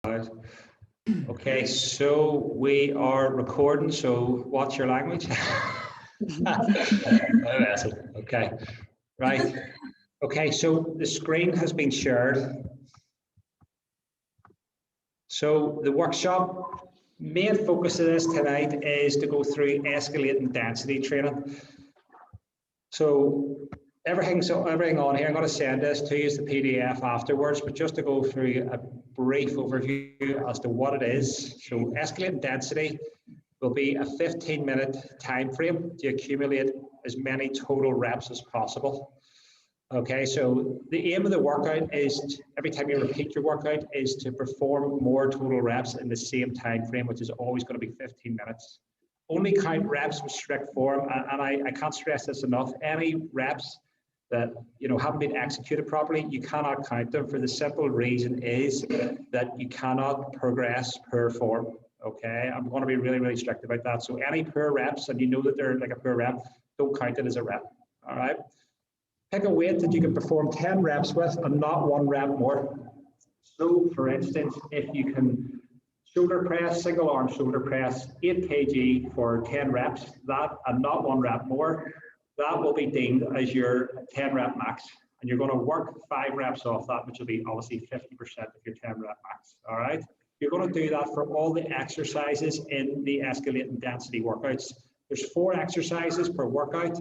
Okay, so we are recording, so what's your language? Okay, right. Okay, so the screen has been shared. So the workshop, main focus of this tonight is to go through escalating density training. So everything on here, I'm going to send this to you as the PDF afterwards, but just to go through a brief overview as to what it is. So escalating density will be a 15-minute time frame to accumulate as many total reps as possible. Okay, so the aim of the workout is, every time you repeat your workout, is to perform more total reps in the same time frame, which is always going to be 15 minutes. Only count reps with strict form, and I can't stress this enough. Any reps that haven't been executed properly, you cannot count them, for the simple reason is that you cannot progress per form. Okay, I'm going to be really, really strict about that. So any poor reps, and you know that they're like a poor rep, don't count it as a rep. All right. Pick a weight that you can perform 10 reps with and not one rep more. So for instance, if you can shoulder press, single arm shoulder press, 8 kg for 10 reps, that and not one rep more, that will be deemed as your 10 rep max. And you're going to work 5 reps off that, which will be obviously 50% of your 10 rep max. All right. You're going to do that for all the exercises in the escalating density workouts. There's 4 exercises per workout.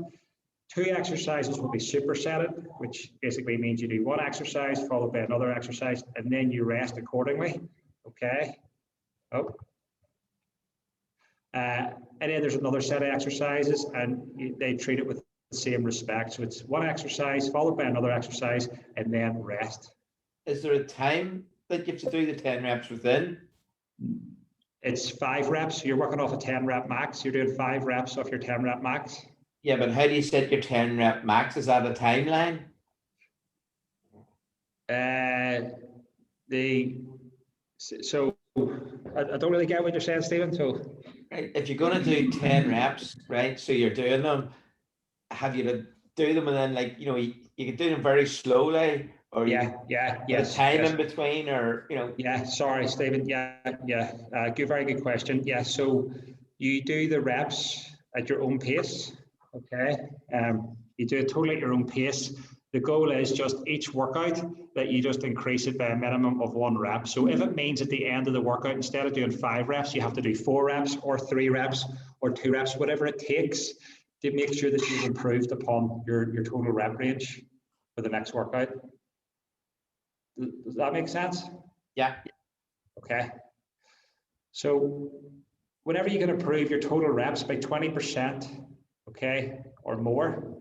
2 exercises will be supersetted, which basically means you do 1 exercise followed by another exercise, and then you rest accordingly. Okay. Oh. And then there's another set of exercises, and they treat it with the same respect. So it's 1 exercise followed by another exercise, and then rest. Is there a time that you have to do the 10 reps within? It's 5 reps. You're working off a 10 rep max. You're doing 5 reps off your 10 rep max. Yeah, but how do you set your 10 rep max? Is that a timeline? So I don't really get what you're saying, Stephen. So right, if you're going to do 10 reps, right? So you're doing them. Have you to do them and then, like, you can do them very slowly, or yes, time in between, or Yeah, sorry, Stephen. Very good question. Yeah, so you do the reps at your own pace. Okay, you do it totally at your own pace. The goal is just each workout that you just increase it by a minimum of 1 rep. So if it means at the end of the workout, instead of doing 5 reps, you have to do 4 reps or 3 reps or 2 reps, whatever it takes to make sure that you've improved upon your total rep range for the next workout. Does that make sense? Yeah. Okay. So whenever you can improve your total reps by 20%, okay, or more,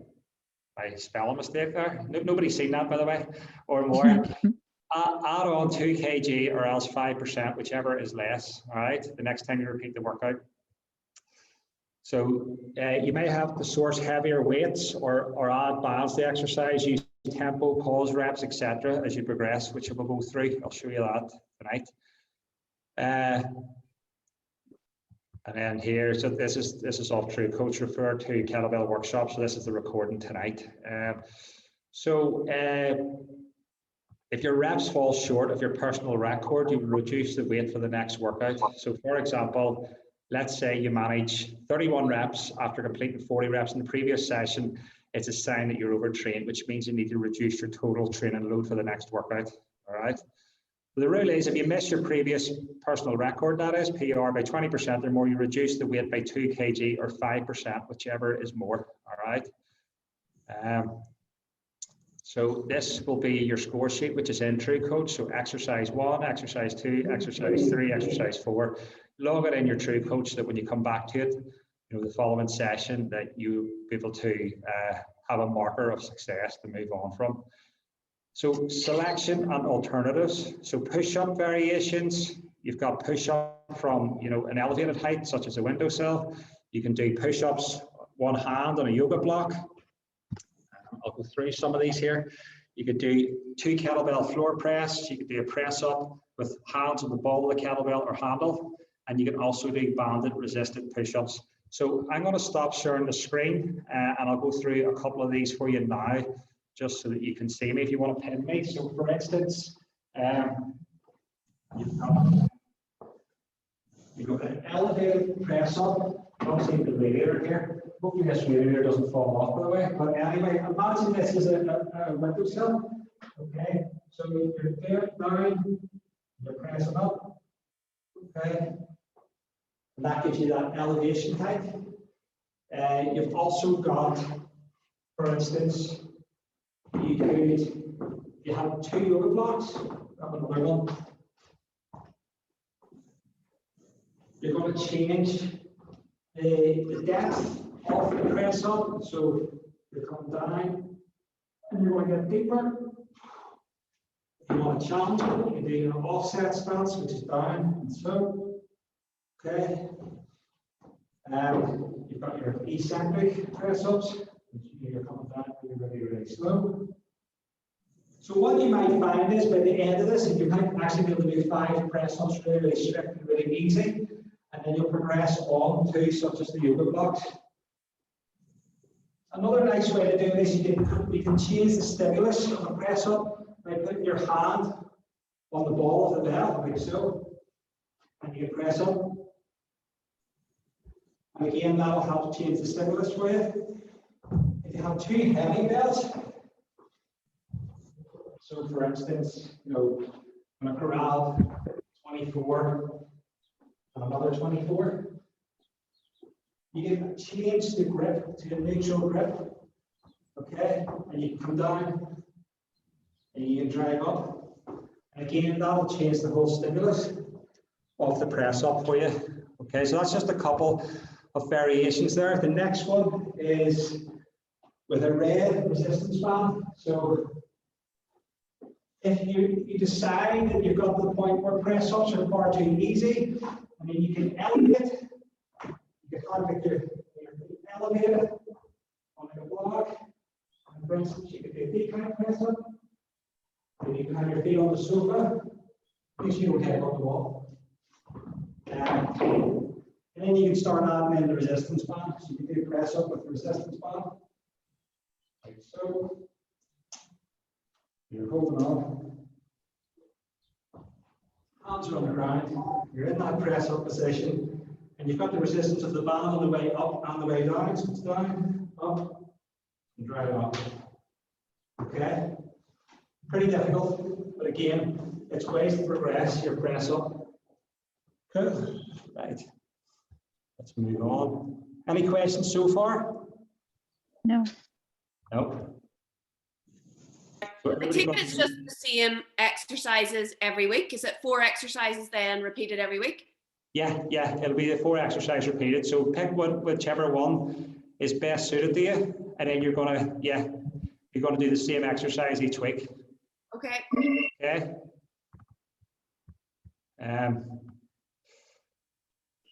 by spelling mistake there, nobody's seen that, by the way, or more, add on 2 kg or else 5%, whichever is less, all right, the next time you repeat the workout. So you may have to source heavier weights or add bands to the exercise, use tempo, pause reps, etc. as you progress, which we'll go through. I'll show you that tonight. And then here, so this is all true. Coach referred to kettlebell workshop, so this is the recording tonight. If your reps fall short of your personal record, you reduce the weight for the next workout. So for example, let's say you manage 31 reps after completing 40 reps in the previous session. It's a sign that you're overtrained, which means you need to reduce your total training load for the next workout. All right. The rule is if you miss your previous personal record, that is PR, by 20% or more, you reduce the weight by 2 kg or 5%, whichever is more. All right. So this will be your score sheet, which is in TrueCoach. So exercise 1, exercise 2, exercise 3, exercise 4. Log it in your TrueCoach so that when you come back to it, the following session, that you be able to have a marker of success to move on from. So selection and alternatives. So push-up variations. You've got push-up from an elevated height, such as a windowsill. You can do push-ups 1 hand on a yoga block. I'll go through some of these here. You could do 2 kettlebell floor press. You could do a press up with hands on the ball of the kettlebell or handle. And you can also do banded resisted push-ups. So I'm going to stop sharing the screen and I'll go through a couple of these for you now, just so that you can see me if you want to pin me. So for instance, You've got an elevated press up, obviously the radiator here. Hopefully this radiator doesn't fall off, by the way. But anyway, imagine this is a windowsill. Okay, so you're there down, you're pressing up. Okay, and that gives you that elevation height. You've also got, for instance, you have 2 yoga blocks. Another one. You're going to change the depth of the press up. So you come down and you're going to get deeper. If you want to challenge it, you can do your offset stance, which is down and so. Okay. You've got your eccentric press ups, which you're coming down really, really slow. So what you might find is by the end of this, you might actually be able to do 5 press ups really strict and really easy. And then you'll progress on to such as the yoga blocks. Another nice way to do this, you can change the stimulus of a press up by putting your hand on the ball of the bell, like so, and you can press up. And again, that'll help change the stimulus for you. If you have 2 heavy bells, so for instance, I'm going to grab 24. Another 24. You can change the grip to a neutral grip, okay? And you can come down and you can drive up. And again, that'll change the whole stimulus of the press up for you. Okay, so that's just a couple of variations there. The next one is with a red resistance band. So if you decide that you've got to the point where press ups are far too easy, I mean, you can elevate. You can have your elevate it on a block. And for instance, you can do a decline press up. And you can have your feet on the sofa. At least you don't hit on the wall. And then you can start adding in the resistance band. So you can do a press up with the resistance band. Like so. You're holding on. Hands are on the ground. You're in that press up position, and you've got the resistance of the band on the way up and the way down. So it's down, up, and drive up. Okay? Pretty difficult, but again, it's ways to progress your press up. Cool. Right. Let's move on. Any questions so far? No. No. I think it's just the same exercises every week. Is it 4 exercises then repeated every week? Yeah, it'll be the 4 exercises repeated. So pick whichever one is best suited to you, and then you're gonna do the same exercise each week. Okay. Okay.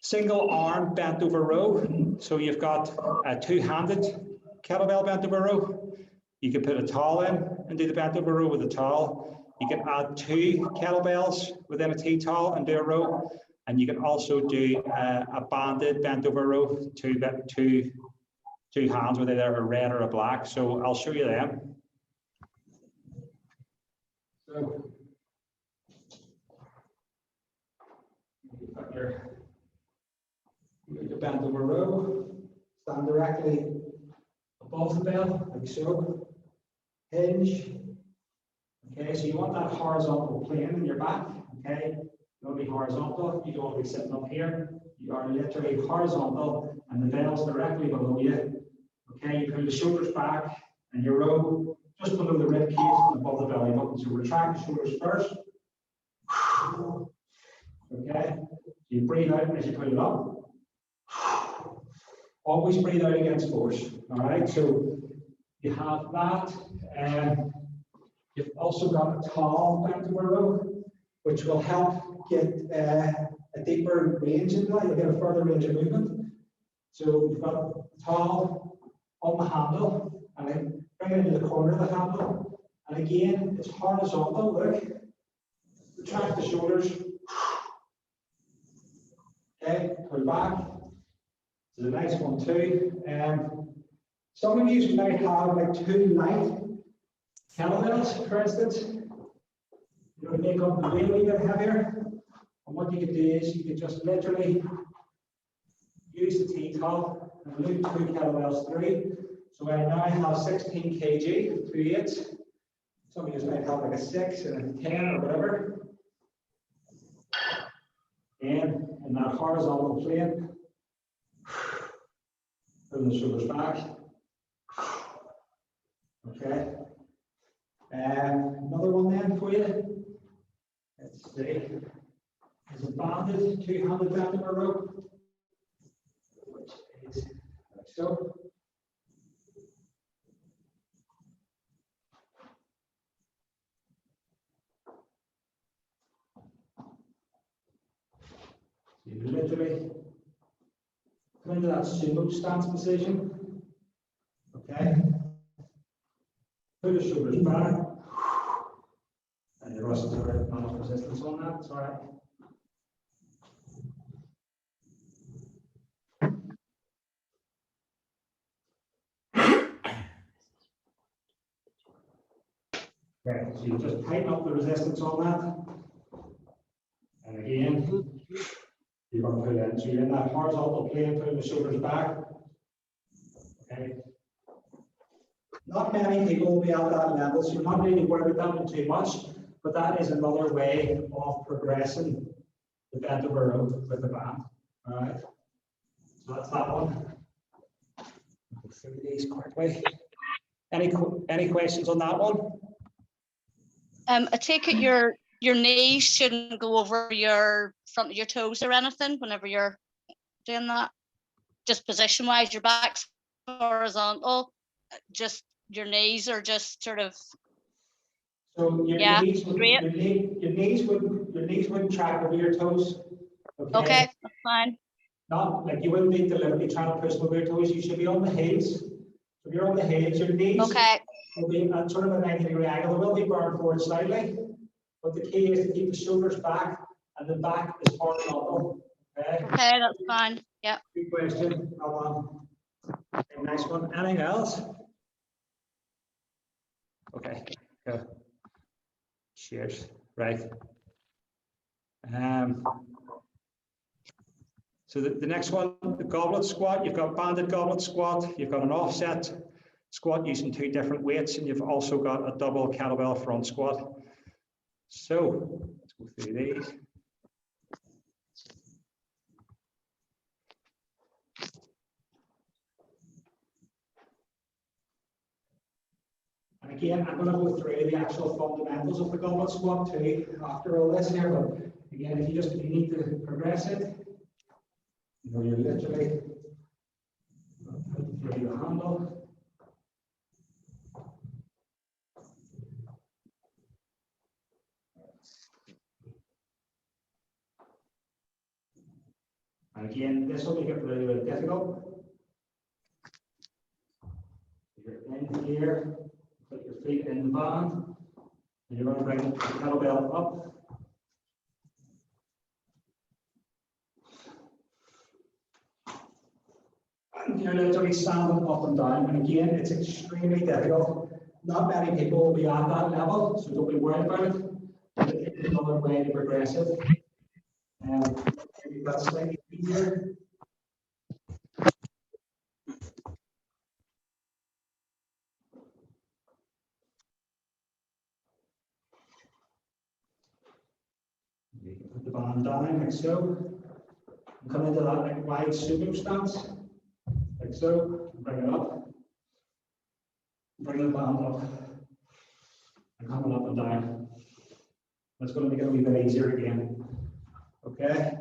Single arm bent over row. So you've got a 2-handed kettlebell bent over row. You can put a towel in and do the bent over row with a towel. You can add 2 kettlebells within a T-towel and do a row. And you can also do a banded bent over row, two hands, whether they're a red or a black. So I'll show you them. So you've got your bent over row, stand directly above the bell, like so. Hinge. Okay, so you want that horizontal plane in your back. Okay, you want to be horizontal. You don't want to be sitting up here. You are literally horizontal, and the bell's directly below you. Okay, you pull the shoulders back, and you row just below the rib cage and above the belly button. So retract the shoulders first. Okay, so you breathe out as you pull it up. Always breathe out against force. All right, so you have that. You've also got a tall bent over row, which will help get a deeper range in that. You'll get a further range of movement. So you've got a towel on the handle, and then bring it into the corner of the handle. And again, it's horizontal. Look, retract the shoulders. Okay, pull back. This is a nice one too. Some of you might have like 2 light kettlebells, for instance. You know, make up the weight a little bit heavier. And what you could do is you could just literally use the T-top and loop 2 kettlebells through. So I now have 16 kg through 8. Some of you might have like a 6 and a 10 or whatever. And in that horizontal plane, pull the shoulders back. Okay. Another one then for you. Let's see. Is a banded 2-handed bendable rope, which is like so. You literally come into that sumo stance position. Okay. Put the shoulders back. And you're also not enough resistance on that. It's all right. Okay, so you just tighten up the resistance on that. And again, you're going to put it in. So you're in that horizontal plane, putting the shoulders back. Okay. Not many people will be at that level, so you're not really worried about that one too much, but that is another way of progressing the bent over rope with the band. All right. So that's that one. Go through these quickly. Any questions on that one? I take it your knees shouldn't go over your front of your toes or anything whenever you're doing that. Just position wise, your back's horizontal. Just your knees are just sort of. So your knees wouldn't track over your toes. Okay, that's fine. Not like you wouldn't be deliberately trying to push over your toes. You should be on the heels. If you're on the heels, your knees will be at sort of a 90-degree angle. They will be burned forward slightly, but the key is to keep the shoulders back and the back is horizontal. Okay. Okay, that's fine. Yeah. Good question. Okay, nice one. Anything else? Okay. Go. Cheers. Right. So the next one, the goblet squat. You've got banded goblet squat. You've got an offset squat using 2 different weights, and you've also got a double kettlebell front squat. So let's go through these. And again, I'm going to go through the actual fundamentals of the goblet squat too after all this here. But again, if you need to progress it, you're literally putting through the handle. And again, this will make it really, really difficult. You're in here, put your feet in the band, and you're going to bring the kettlebell up. And you're literally standing up and down. And again, it's extremely difficult. Not many people will be at that level, so don't be worried about it. But it's another way to progress it. Maybe that's slightly easier. You can put the band down like so. And come into that like wide sumo stance. Like so. Bring it up. Bring the band up. And coming up and down. That's going to make it a wee bit easier again. Okay.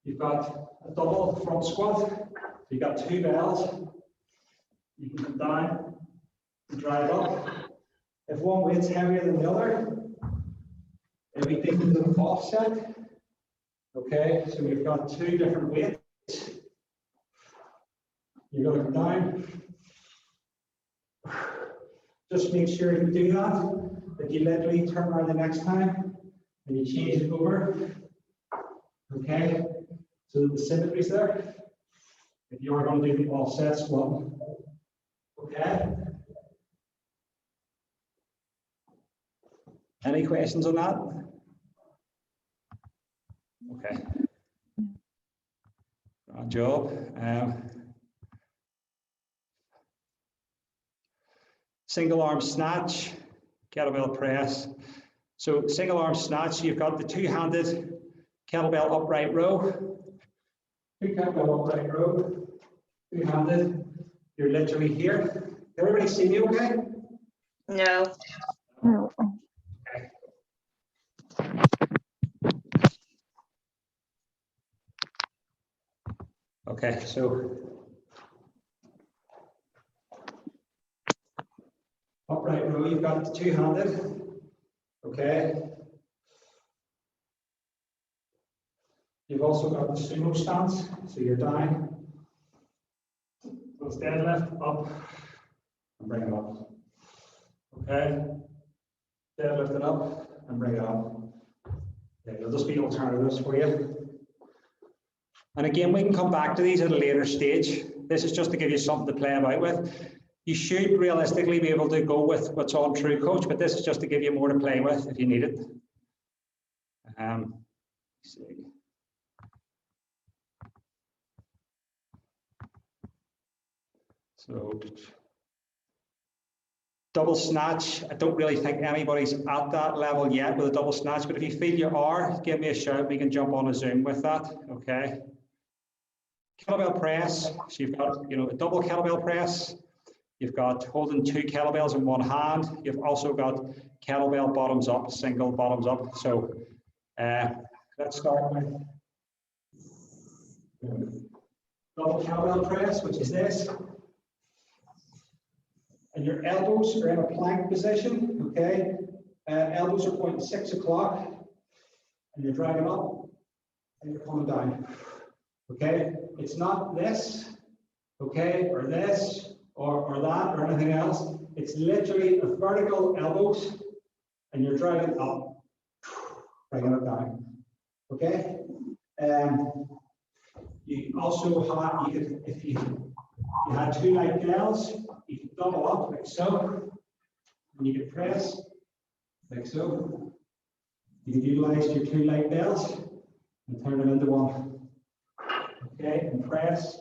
You've got a double front squat. So you've got 2 bells. You can come down and drive up. If one weight's heavier than the other, it'll be taken to the offset. Okay, so we've got 2 different weights. You're going to come down. Just make sure you do that you literally turn around the next time and you change it over. Okay, so the symmetry's there. If you are going to do the offset squat. Okay. Any questions on that? Okay. Good job. Single arm snatch, kettlebell press. So single arm snatch, you've got the two-handed kettlebell upright row. Two kettlebell upright row, two-handed. You're literally here. Everybody see me okay? No. No. Okay. Okay, so upright row, you've got the two-handed. Okay. You've also got the sumo stance, so you're down. So it's deadlift up and bring it up. Okay. Deadlift it up and bring it up. Yeah, there'll just be alternatives for you. And again, we can come back to these at a later stage. This is just to give you something to play about with. You should realistically be able to go with what's on True Coach, but this is just to give you more to play with if you need it. Let's see. So double snatch, I don't really think anybody's at that level yet with a double snatch, but if you feel you are, give me a shout. We can jump on a Zoom with that. Okay. Kettlebell press. So you've got, a double kettlebell press. You've got holding two kettlebells in one hand. You've also got kettlebell bottoms up, single bottoms up. So let's start with double kettlebell press, which is this. And your elbows are in a plank position, okay? Elbows are pointing 6 o'clock, and you're dragging up, and you're coming down, okay? It's not this, okay, or this, or that, or anything else. It's literally a vertical elbows, and you're dragging up, bringing it down, okay? You also have, if you had two light bells, you can double up like so, and you can press like so. You can utilize your two light bells and turn them into one. Okay, and press.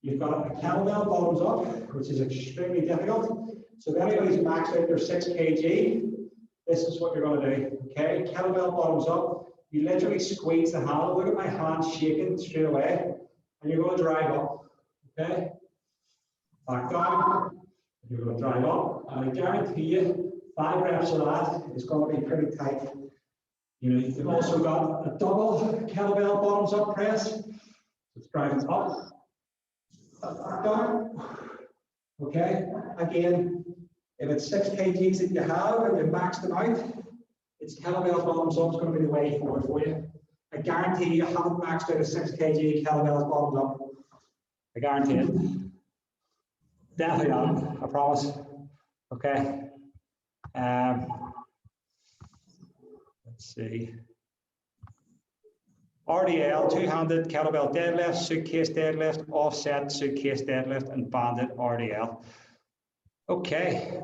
You've got a kettlebell bottoms up, which is extremely difficult. So if anybody's maxed out their 6 kg, this is what you're going to do. Okay, kettlebell bottoms up. You literally squeeze the handle. Look at my hand shaking straight away, and you're going to drive up. Okay. Back down, you're going to drive up, and I guarantee you 5 reps of that is going to be pretty tight. You've also got a double kettlebell bottoms up press. It's driving up, back down. Okay, again, if it's 6 kgs that you have and you've maxed them out, it's kettlebell bottoms up is going to be the way forward for you. I guarantee you haven't maxed out a 6 kg kettlebell bottoms up. I guarantee it. Definitely not, I promise. Okay. Let's see. RDL, two-handed kettlebell deadlift, suitcase deadlift, offset suitcase deadlift, and banded RDL. Okay.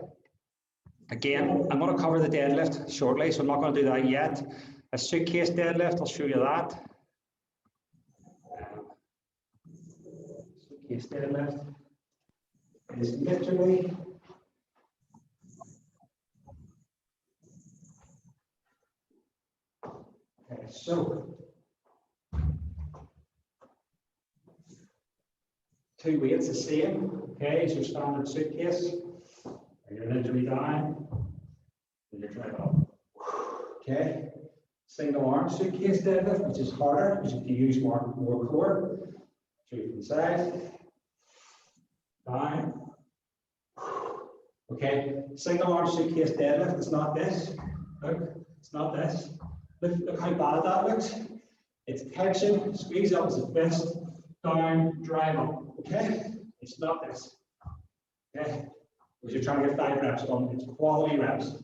Again, I'm going to cover the deadlift shortly, so I'm not going to do that yet. A suitcase deadlift, I'll show you that. Suitcase deadlift is literally okay, so 2 weights the same, okay, is your standard suitcase. And you're literally down, and you're trying up. Okay, single arm suitcase deadlift, which is harder because you use more core. So you can side, down. Okay, single arm suitcase deadlift, it's not this. Look, it's not this. Look how bad that looks. It's tension, squeeze up as a fist, down, drive up. Okay, it's not this. Okay, because you're trying to get 5 reps done. It's quality reps.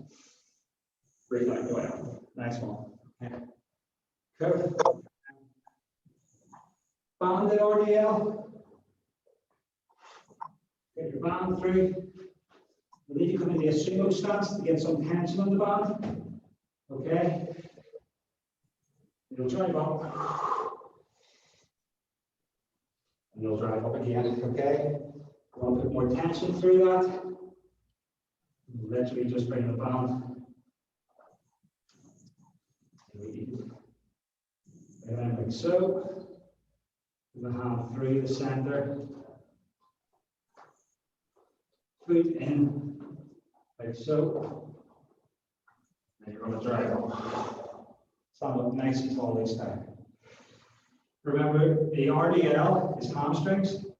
Breathe out, go out. Nice one. Okay. Good. Banded RDL. Get your band through. You need to come into a sumo stance to get some tension on the band. Okay. You'll drive up. And you'll drive up again, okay? Want to put more tension through that. Literally just bring the band. And then like so. The hand through the center. Foot in, like so. And you're going to drive up. Stand up nice and tall this time. Remember, the RDL is hamstrings. So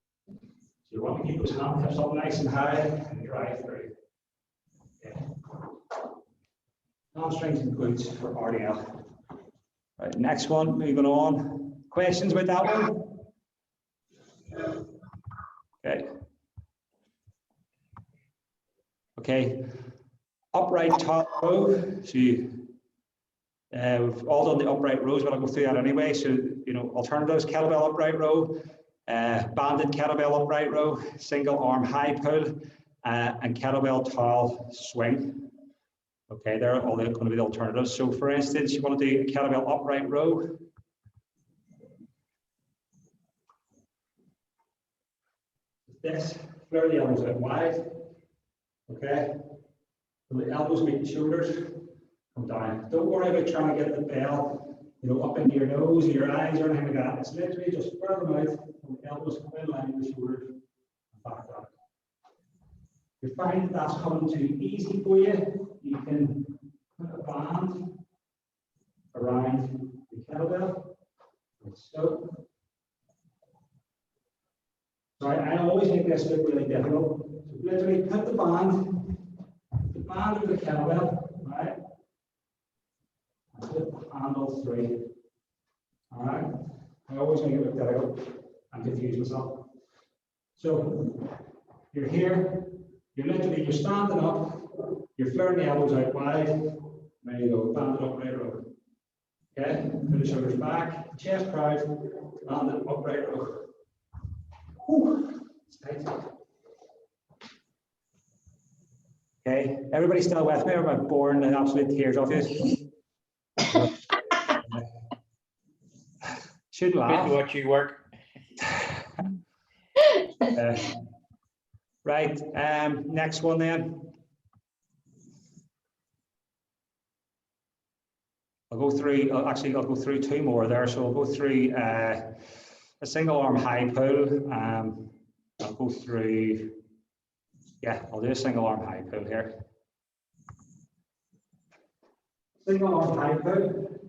you want to keep those hamstrings up nice and high and drive through. Okay. Hamstrings and glutes for RDL. Right, next one, moving on. Questions about that one? Okay. Okay. Upright top row. So we've all done the upright rows, but I'll go through that anyway. So, you know, alternatives, kettlebell upright row, banded kettlebell upright row, single arm high pull, and kettlebell tall swing. Okay, they're all going to be the alternatives. So for instance, you want to do a kettlebell upright row. This, flare the elbows out wide. Okay. So the elbows meet the shoulders. Come down. Don't worry about trying to get the bell, you know, up into your nose or your eyes or anything like that. It's literally just square them out, and the elbows come in line with the shoulders and back down. If you find that that's coming too easy for you, you can put a band around the kettlebell, like so. So I always make this look really difficult. So literally put the band of the kettlebell, right? And put the handle through. All right. I always make it look difficult and confuse myself. So you're here, you're standing up, you're flaring the elbows out wide. There you go, banded upright row. Okay, put the shoulders back, chest proud, banded upright row. Okay, everybody still with me, or am I boring and absolute tears off you? Should laugh. Good to watch you work. Right, next one then. I'll go through two more there. So I'll go through a single arm high pull. I'll go through, I'll do a single arm high pull here. Single arm high pull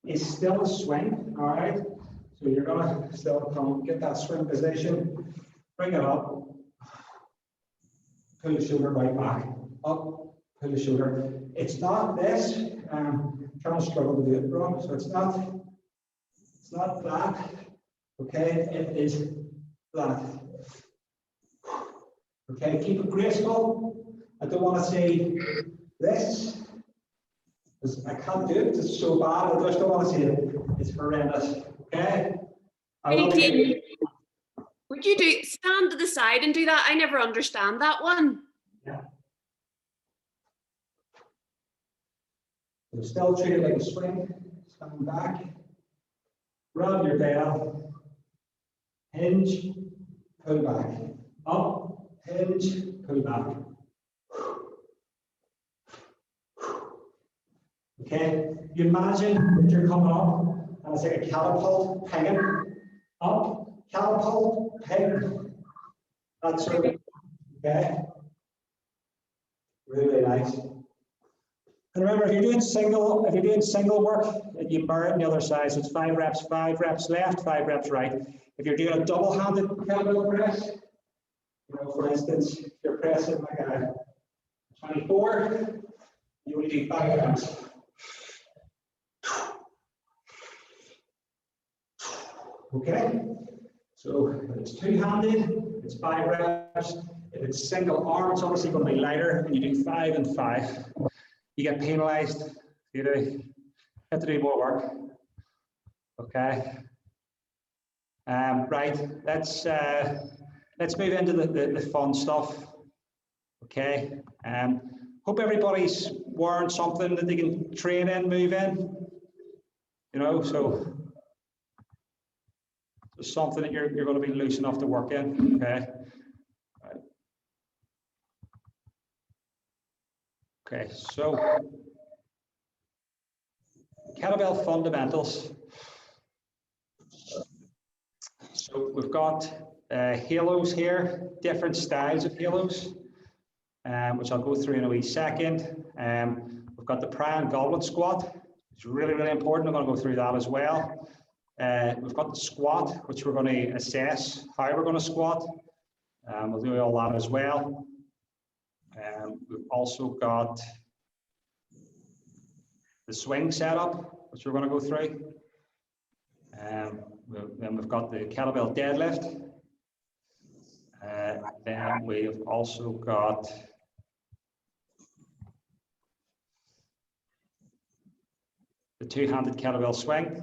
is still a swing, all right? So you're gonna still come, get that swing position, bring it up, pull the shoulder right back, up, pull the shoulder. It's not this, I'm trying to struggle to do it wrong, so it's not flat, okay? It is flat. Okay, keep it graceful. I don't want to say this, because I can't do it, it's so bad, I just don't want to see it. It's horrendous, okay? Would you stand to the side and do that? I never understand that one. Yeah. So still treat it like a swing, stand back, grab your bell, hinge, pull back, up, hinge, pull back. Okay, you imagine that you're coming up and it's like a catapult hanging up, catapult, hang. That's sort of, okay. Really nice. And remember, if you're doing single work, you mirror it on the other side. So it's 5 reps left, 5 reps right. If you're doing a double-handed kettlebell press, you know, for instance, if you're pressing like a 24, you only do 5 reps. Okay, so if it's two-handed, it's 5 reps. If it's single arm, it's obviously going to be lighter, and you do 5 and 5. You get penalized. You have to do more work. Okay. Right. Let's move into the fun stuff. Okay. Hope everybody's wearing something that they can train in, move in. you know, so it's something that you're going to be loose enough to work in, okay? Right. Okay, so kettlebell fundamentals. So we've got halos here, different styles of halos, which I'll go through in a wee second. We've got the pry and goblet squat. It's really, really important. I'm going to go through that as well. We've got the squat, which we're going to assess how we're going to squat. We'll do all that as well. We've also got the swing setup, which we're going to go through. Then we've got the kettlebell deadlift. Then we've also got the two-handed kettlebell swing.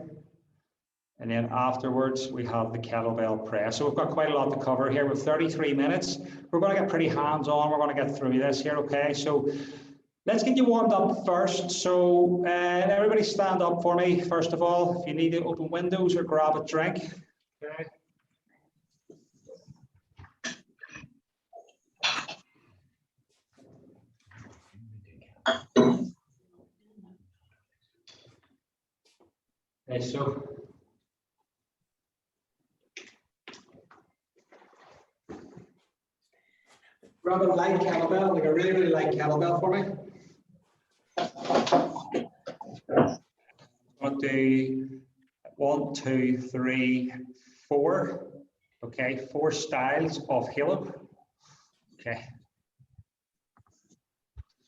And then afterwards, we have the kettlebell press. So we've got quite a lot to cover here. With 33 minutes, we're going to get pretty hands-on. We're going to get through this here, okay? So let's get you warmed up first. So everybody stand up for me, first of all. If you need to open windows or grab a drink, okay? Okay, so grab a light kettlebell, like a really, really light kettlebell for me. I'll do 1, 2, 3, 4. Okay, 4 styles of halo. Okay.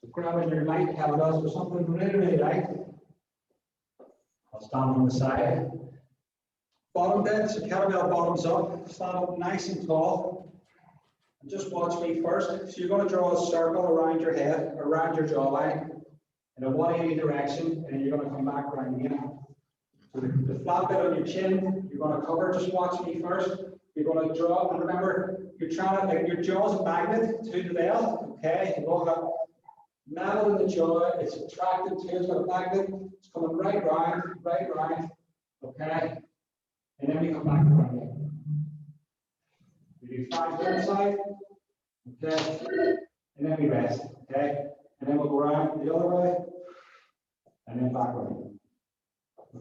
So grabbing your light kettlebells for something really, really light. I'll stand on the side. Bottom bend, so kettlebell bottoms up. Stand up nice and tall. And just watch me first. So you're going to draw a circle around your head, around your jawline, in a 180 direction, and you're going to come back around again. So the flat bit on your chin, you're going to cover. Just watch me first. You're going to draw, and remember, you're trying to, like, your jaw's a magnet to the bell. Okay, you don't have metal in the jaw. It's attracted to it. It's got a magnet. It's coming right round, okay? And then we come back around again. We do 5 to the side, okay? And then we rest, okay? And then we'll go around the other way, and then back around,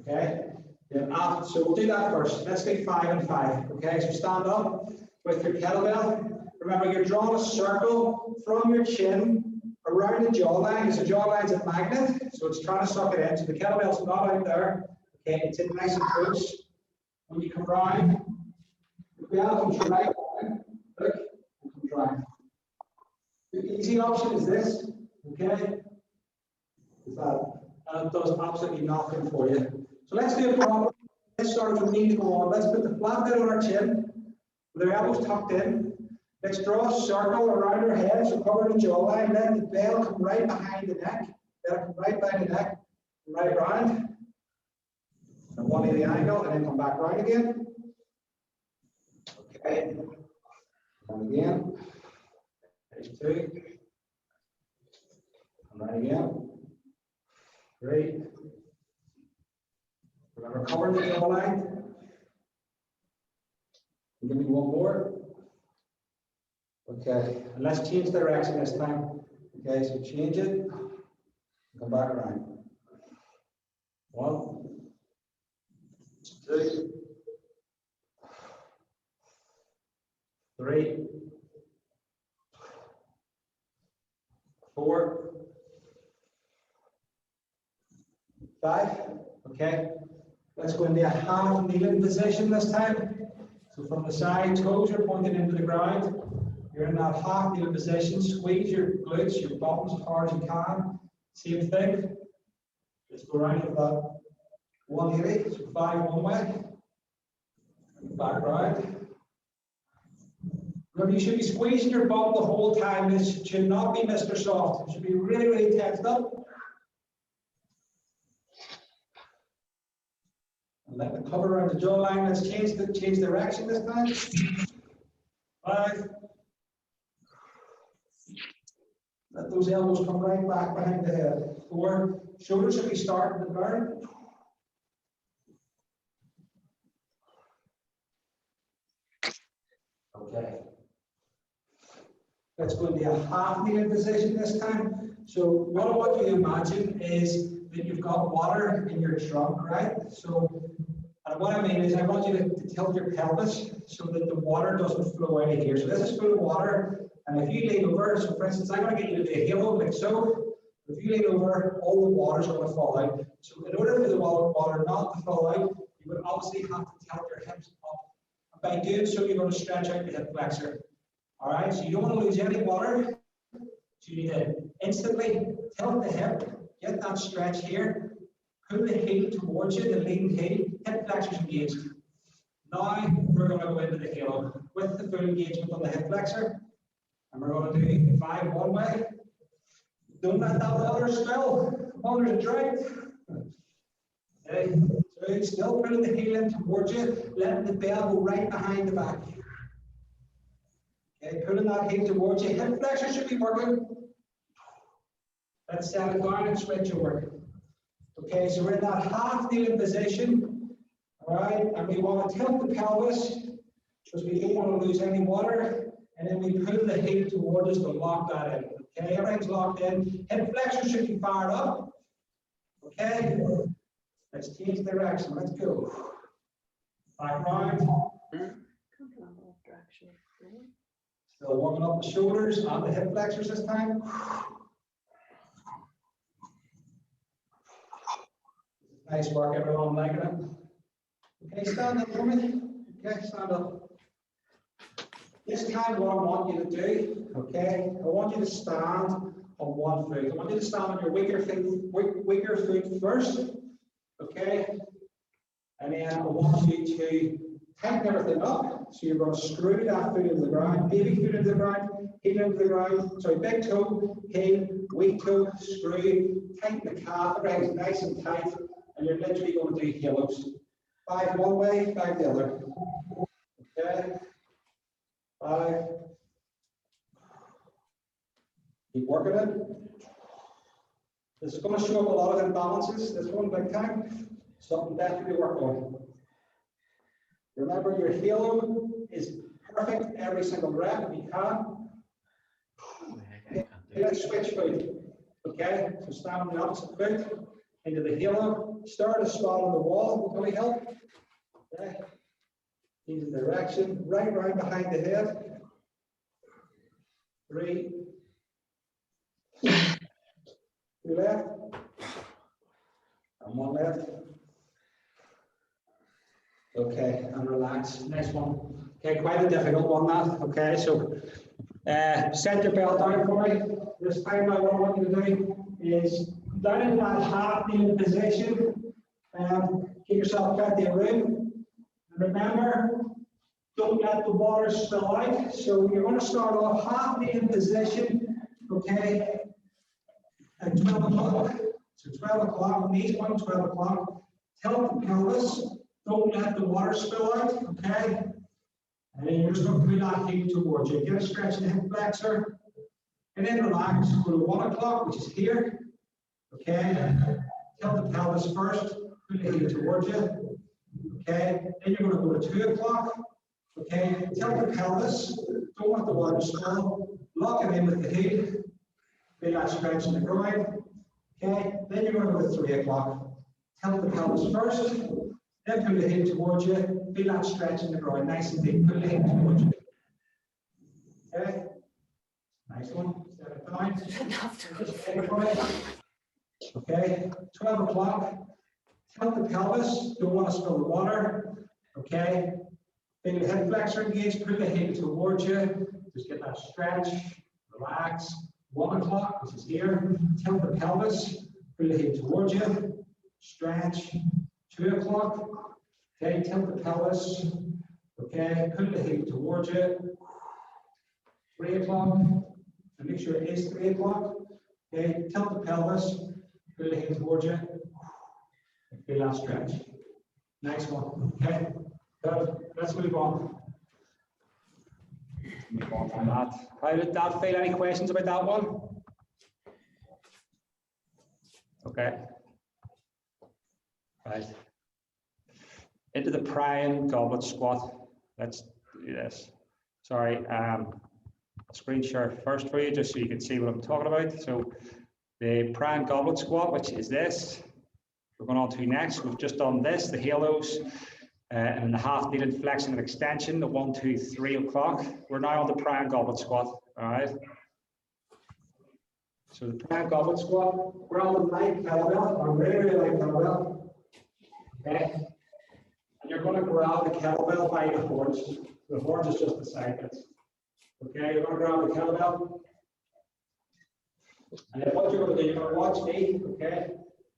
okay? Then after, so we'll do that first. Let's do 5 and 5, okay? So stand up with your kettlebell. Remember, you're drawing a circle from your chin around the jawline, because the jawline's a magnet, so it's trying to suck it in. So the kettlebell's not out there, okay? It's in nice and close. When you come round, the bell comes right down, look, and comes round. The easy option is this, okay? Is that, and it does absolutely nothing for you. So let's do it properly. Let's start from knee to go on. Let's put the flat bit on our chin, with our elbows tucked in. Let's draw a circle around our head, so cover the jawline. Let the bell come right behind the neck. Let it come right behind the neck, right round. And 180 angle, and then come back round again. Okay. And again. 2. And right again. 3. Remember, cover the jawline. Give me one more. Okay, and let's change direction this time. Okay, so change it. Come back around. 1, 2, 3, 4, 5. Okay, let's go into a half kneeling position this time. So from the side, toes are pointing into the ground. You're in that half kneeling position. Squeeze your glutes, your bottoms as hard as you can. Same thing. Just go around with that 180. So 5 one way. Back round. Remember, you should be squeezing your bum the whole time. This should not be Mr. Soft. It should be really, really tensed up. And let the cover around the jawline. Let's change direction this time. 5. Let those elbows come right back behind the head. 4. Shoulders should be starting to burn. Okay. Let's go into a half kneeling position this time. So what I want you to imagine is that you've got water in your trunk, right? So, and what I mean is I want you to tilt your pelvis so that the water doesn't flow out of here. So this is full of water, and if you lean over, so for instance, I'm going to get you to do a halo like so. If you lean over, all the water's going to fall out. So in order for the water not to fall out, you would obviously have to tilt your hips up. And by doing so, you're going to stretch out the hip flexor. All right, so you don't want to lose any water. So you need to instantly tilt the hip, get that stretch here, pull the heel towards you, the lean heel, hip flexors engaged. Now we're going to go into the halo with the full engagement on the hip flexor. And we're going to do 5 one way. Don't let that water spill. Water's a drought. Okay, so still pulling the heel in towards you, letting the bell go right behind the back. Okay, pulling that heel towards you. Hip flexor should be working. Let's set it down and switch over. Okay, so we're in that half kneeling position. All right, and we want to tilt the pelvis because we don't want to lose any water. And then we pull the heel towards us to lock that in. Okay, everything's locked in. Hip flexor should be fired up. Okay, let's change direction. Let's go. Back round. Still warming up the shoulders and the hip flexors this time. Nice work, everyone. Liking it. Okay, stand up for me. Okay, stand up. This time, what I want you to do, okay, I want you to stand on one foot. I want you to stand on your weaker foot first, okay? And then I want you to tighten everything up. So you're going to screw that foot into the ground, baby foot into the ground, heel into the ground. Sorry, big toe, heel, weak toe, screw, tighten the calf, everything's nice and tight, and you're literally going to do halos. 5 one way, 5 the other. Okay? 5. Keep working it. This is going to show up a lot of imbalances. This one, big time. Something definitely to work on. Remember, your halo is perfect every single rep if you can. Okay, let's switch foot. Okay, so stand on the opposite foot into the halo. Start a spot on the wall. Can we help? Okay. Change the direction, right round behind the head. 3. 2 left. And 1 left. Okay, and relax. Nice one. Okay, quite a difficult one that. Okay, so set your belt down for me. This time what I want you to do is down in that half kneeling position. Get yourself plenty of room. And remember, don't let the water spill out. So you're going to start off half kneeling position, okay, at 12 o'clock. So 12 o'clock, knees point 12 o'clock. Tilt the pelvis. Don't let the water spill out, okay? And then you're just going to pull that heel towards you. Get a stretch in the hip flexor. And then relax. Go to 1 o'clock, which is here. Okay? Tilt the pelvis first. Pull the heel towards you. Okay? Then you're going to go to 2 o'clock. Okay? Tilt the pelvis. Don't let the water spill. Lock it in with the heel. Feel that stretch in the groin. Okay? Then you're going to go to 3 o'clock. Tilt the pelvis first. Then pull the heel towards you. Feel that stretch in the groin, nice and deep. Pull the heel towards you. Okay. Nice one. Set it down. Okay. 12 o'clock. Tilt the pelvis. Don't want to spill the water. Okay. Feel the hip flexor engaged. Pull the heel towards you. Just get that stretch. Relax. 1 o'clock, which is here. Tilt the pelvis. Pull the heel towards you. Stretch. 2 o'clock, okay, tilt the pelvis, okay, pull the heel towards you. 3 o'clock, and make sure it is 3 o'clock, okay, tilt the pelvis, pull the heel towards you, and feel that stretch. Nice one, okay, good, let's move on. Move on from that. How did that feel? Any questions about that one? Okay. Right. Into the Paragon goblet squat. Let's do this. sorry, screen share first for you, just so you can see what I'm talking about. So the Paragon goblet squat, which is this, we're going on to next. We've just done this, the halos, and the half needed flexion and extension, the 1, 2, 3 o'clock. We're now on the Paragon goblet squat. All right. So the Paragon goblet squat, we're on the light kettlebell, or really light kettlebell. Okay. And you're going to grab the kettlebell by the horns. The horns is just the side bits. Okay, you're going to grab the kettlebell. And then what you're going to do, you're going to watch me, okay?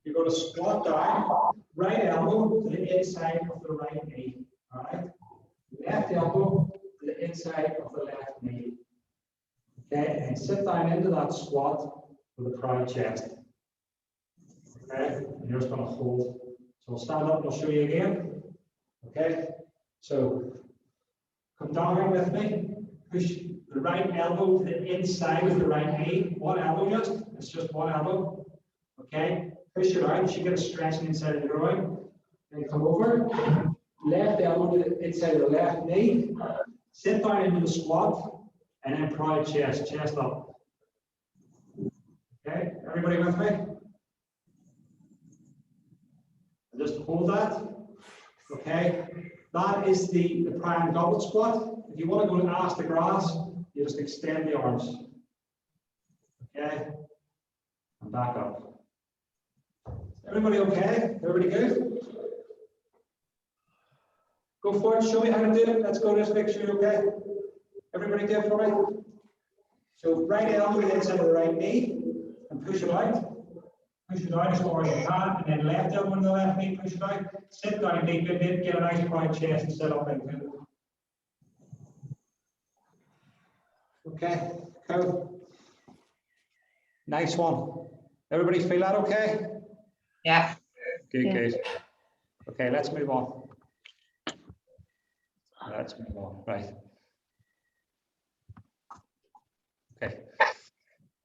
You're going to squat down, right elbow to the inside of the right knee, all right? Left elbow to the inside of the left knee. Okay, and sit down into that squat with a proud chest. Okay, and you're just going to hold. So I'll stand up and I'll show you again. Okay, so come down here with me. Push the right elbow to the inside of the right knee. One elbow just. It's just one elbow. Okay, push it out. You should get a stretching inside of the groin. Then come over. Left elbow to the inside of the left knee. Sit down into the squat. And then proud chest, chest up. Okay, everybody with me? Just hold that. Okay, that is the Paragon goblet squat. If you want to go to ass to grass, you just extend the arms. Okay, and back up. Everybody okay? Everybody good? Go for it. Show me how to do it. Let's go. Just make sure you're okay. Everybody good for me? So right elbow to the inside of the right knee and push it out. Push it out as far as you can, and then left elbow to the left knee, push it out. Sit down, deep in it, get a nice proud chest and sit up into it. Okay, cool. Nice one. Everybody feel that okay? Yeah. Good, good. Okay, let's move on. Let's move on, right. Okay.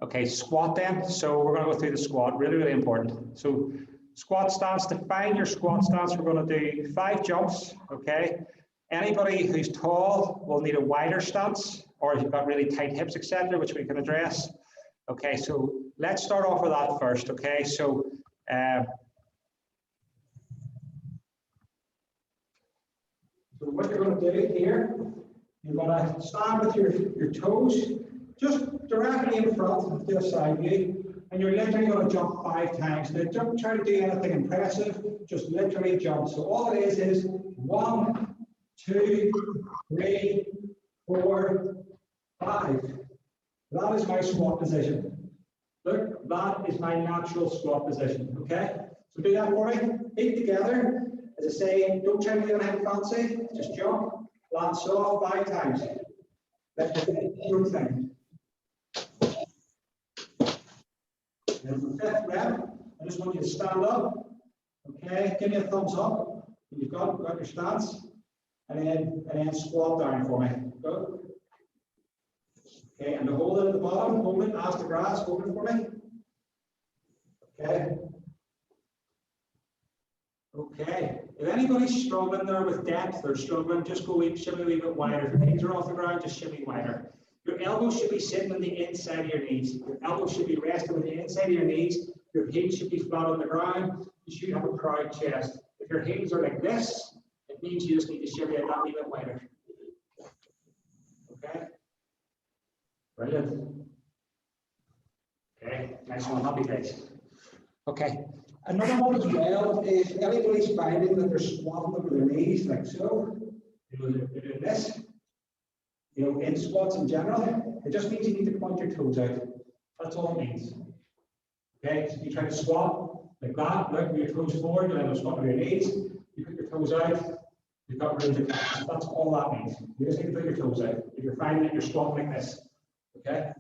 Okay, squat then. So we're going to go through the squat, really, really important. So squat stance, to find your squat stance, we're going to do 5 jumps, okay? Anybody who's tall will need a wider stance, or if you've got really tight hips, etc., which we can address. Okay, so let's start off with that first, okay? So, so what you're going to do here, you're going to stand with your toes just directly in front of the side view, and you're literally going to jump 5 times. Now, don't try to do anything impressive, just literally jump. So all it is 1, 2, 3, 4, 5. That is my squat position. Look, that is my natural squat position, okay? So do that for me. Feet together. As I say, don't try to do anything fancy. Just jump, land soft 5 times. That's the same thing. And the 5th rep, I just want you to stand up. Okay, give me a thumbs up. You've got your stance. And then squat down for me. Go. Okay, and to hold it at the bottom, hold it, ass to grass, hold it for me. Okay. Okay. If anybody's struggling there with depth or struggling, just go shimmy a wee bit wider. If your knees are off the ground, just shimmy wider. Your elbows should be sitting on the inside of your knees. Your elbows should be resting on the inside of your knees. Your heels should be flat on the ground. You should have a proud chest. If your heels are like this, it means you just need to shimmy it that wee bit wider. Okay. Brilliant. Okay, nice one. Happy days. Okay. Another one as well is anybody's finding that they're squatting over their knees like so. They're doing this. In squats in general, it just means you need to point your toes out. That's all it means. Okay, so you try to squat like that, look with your toes forward, you end up squatting with your knees, you put your toes out, you've got room to catch. That's all that means. You just need to put your toes out. If you're finding that you're squatting like this. Okay?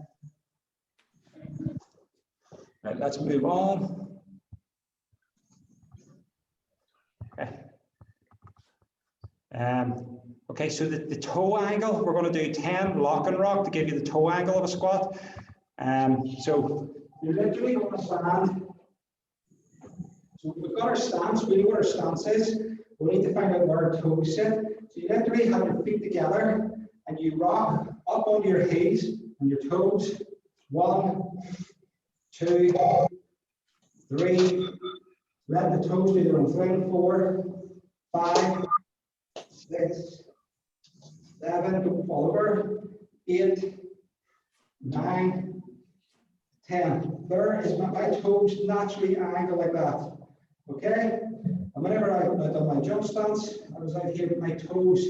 Right, let's move on. Okay. Okay, so the toe angle, we're going to do 10 lock and rock to give you the toe angle of a squat. So you're literally going to stand. So we've got our stance, we know what our stance is. We need to find out where our toes sit. So you literally have your feet together and you rock up onto your heels and your toes. 1, 2, 3. Let the toes do their own thing. 4, 5, 6, 7. Don't fall over. 8, 9, 10. There is my toes naturally angled like that. Okay? And whenever I've done my jump stance, I was out here with my toes.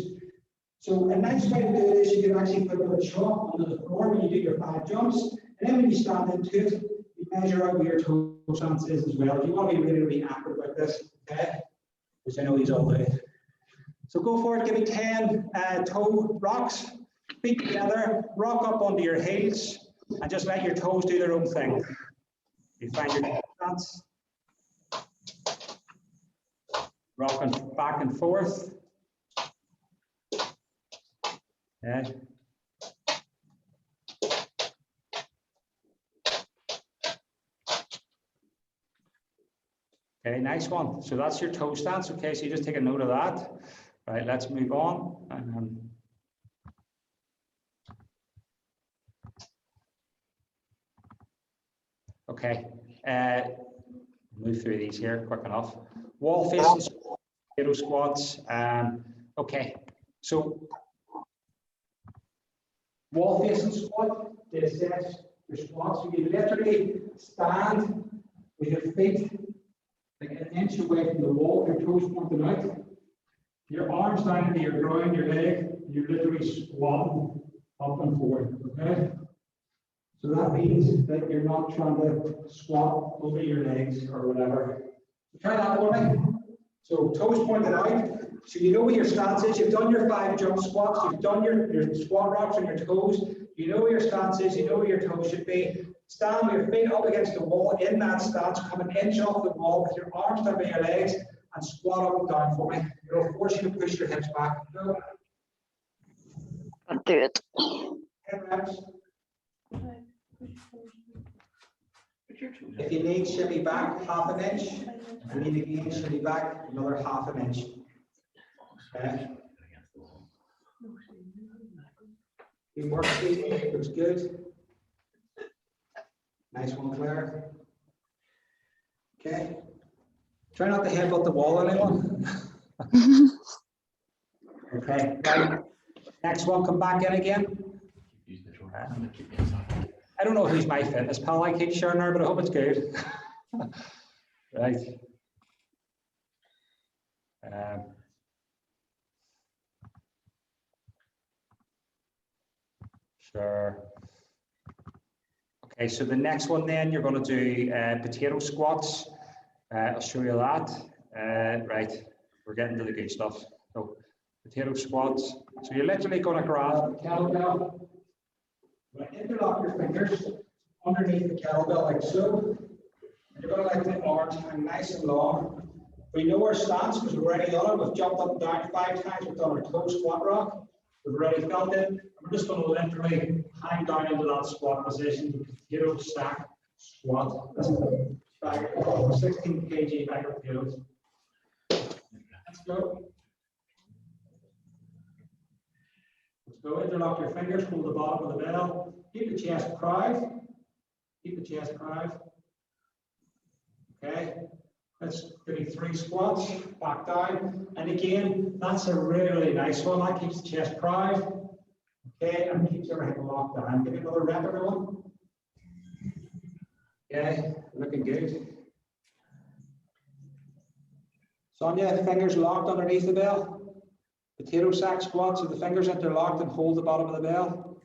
So a nice way to do it is you can actually put a bit of chalk onto the floor when you do your 5 jumps. And then when you stand into it, you measure out where your toe stance is as well. If you want to be really, really accurate like this, okay? Which I know he's all do. So go for it, give me 10 toe rocks, feet together, rock up onto your heels, and just let your toes do their own thing. You find your toe stance. Rocking back and forth. Okay. Okay, nice one. So that's your toe stance. Okay, so you just take a note of that. Right, let's move on. Okay, move through these here quick enough. Wall facing potato squats. Okay, so wall facing squat is your squats. So you literally stand with your feet like an inch away from the wall, your toes pointed out, your arms down into your groin, your leg, you're literally squatting up and forward, okay? So that means that you're not trying to squat over your legs or whatever. Try that for me. So toes pointed out, so you know where your stance is, you've done your 5 jump squats, you've done your squat rocks on your toes, you know where your stance is, you know where your toes should be. Stand with your feet up against the wall in that stance, come an inch off the wall with your arms down by your legs and squat up and down for me. It'll force you to push your hips back. Go. I'll do it. 10 reps. If you need, shimmy back half an inch. If you need again, shimmy back another half an inch. Okay. Good work, Steve. Looks good. Nice one, Claire. Okay. Try not to headbutt the wall, anyone. Okay, right. Next one, come back in again. I don't know who's my fitness pal I keep sharing there, but I hope it's good. Right. Sure. Okay, so the next one then, you're going to do potato squats. I'll show you that. Right, we're getting to the good stuff. So potato squats. So you're literally going to grab the kettlebell, interlock your fingers underneath the kettlebell like so. And you're going to let the arms hang nice and long. We know our stance because we've already done it. We've jumped up and down 5 times. We've done our toe squat rock. We've already felt it. And we're just going to literally hang down into that squat position, the potato stack squat. That's a bag of 16 kg bag of potatoes. Let's go. Let's go. Interlock your fingers, hold the bottom of the bell. Keep the chest proud. Keep the chest proud. Okay. Let's do 3 squats, back down. And again, that's a really nice one. That keeps the chest proud. Okay, and keeps everything locked down. Give me another rep, everyone. Okay, looking good. Sonia, fingers locked underneath the bell. Potato sack squat, so the fingers interlocked and hold the bottom of the bell.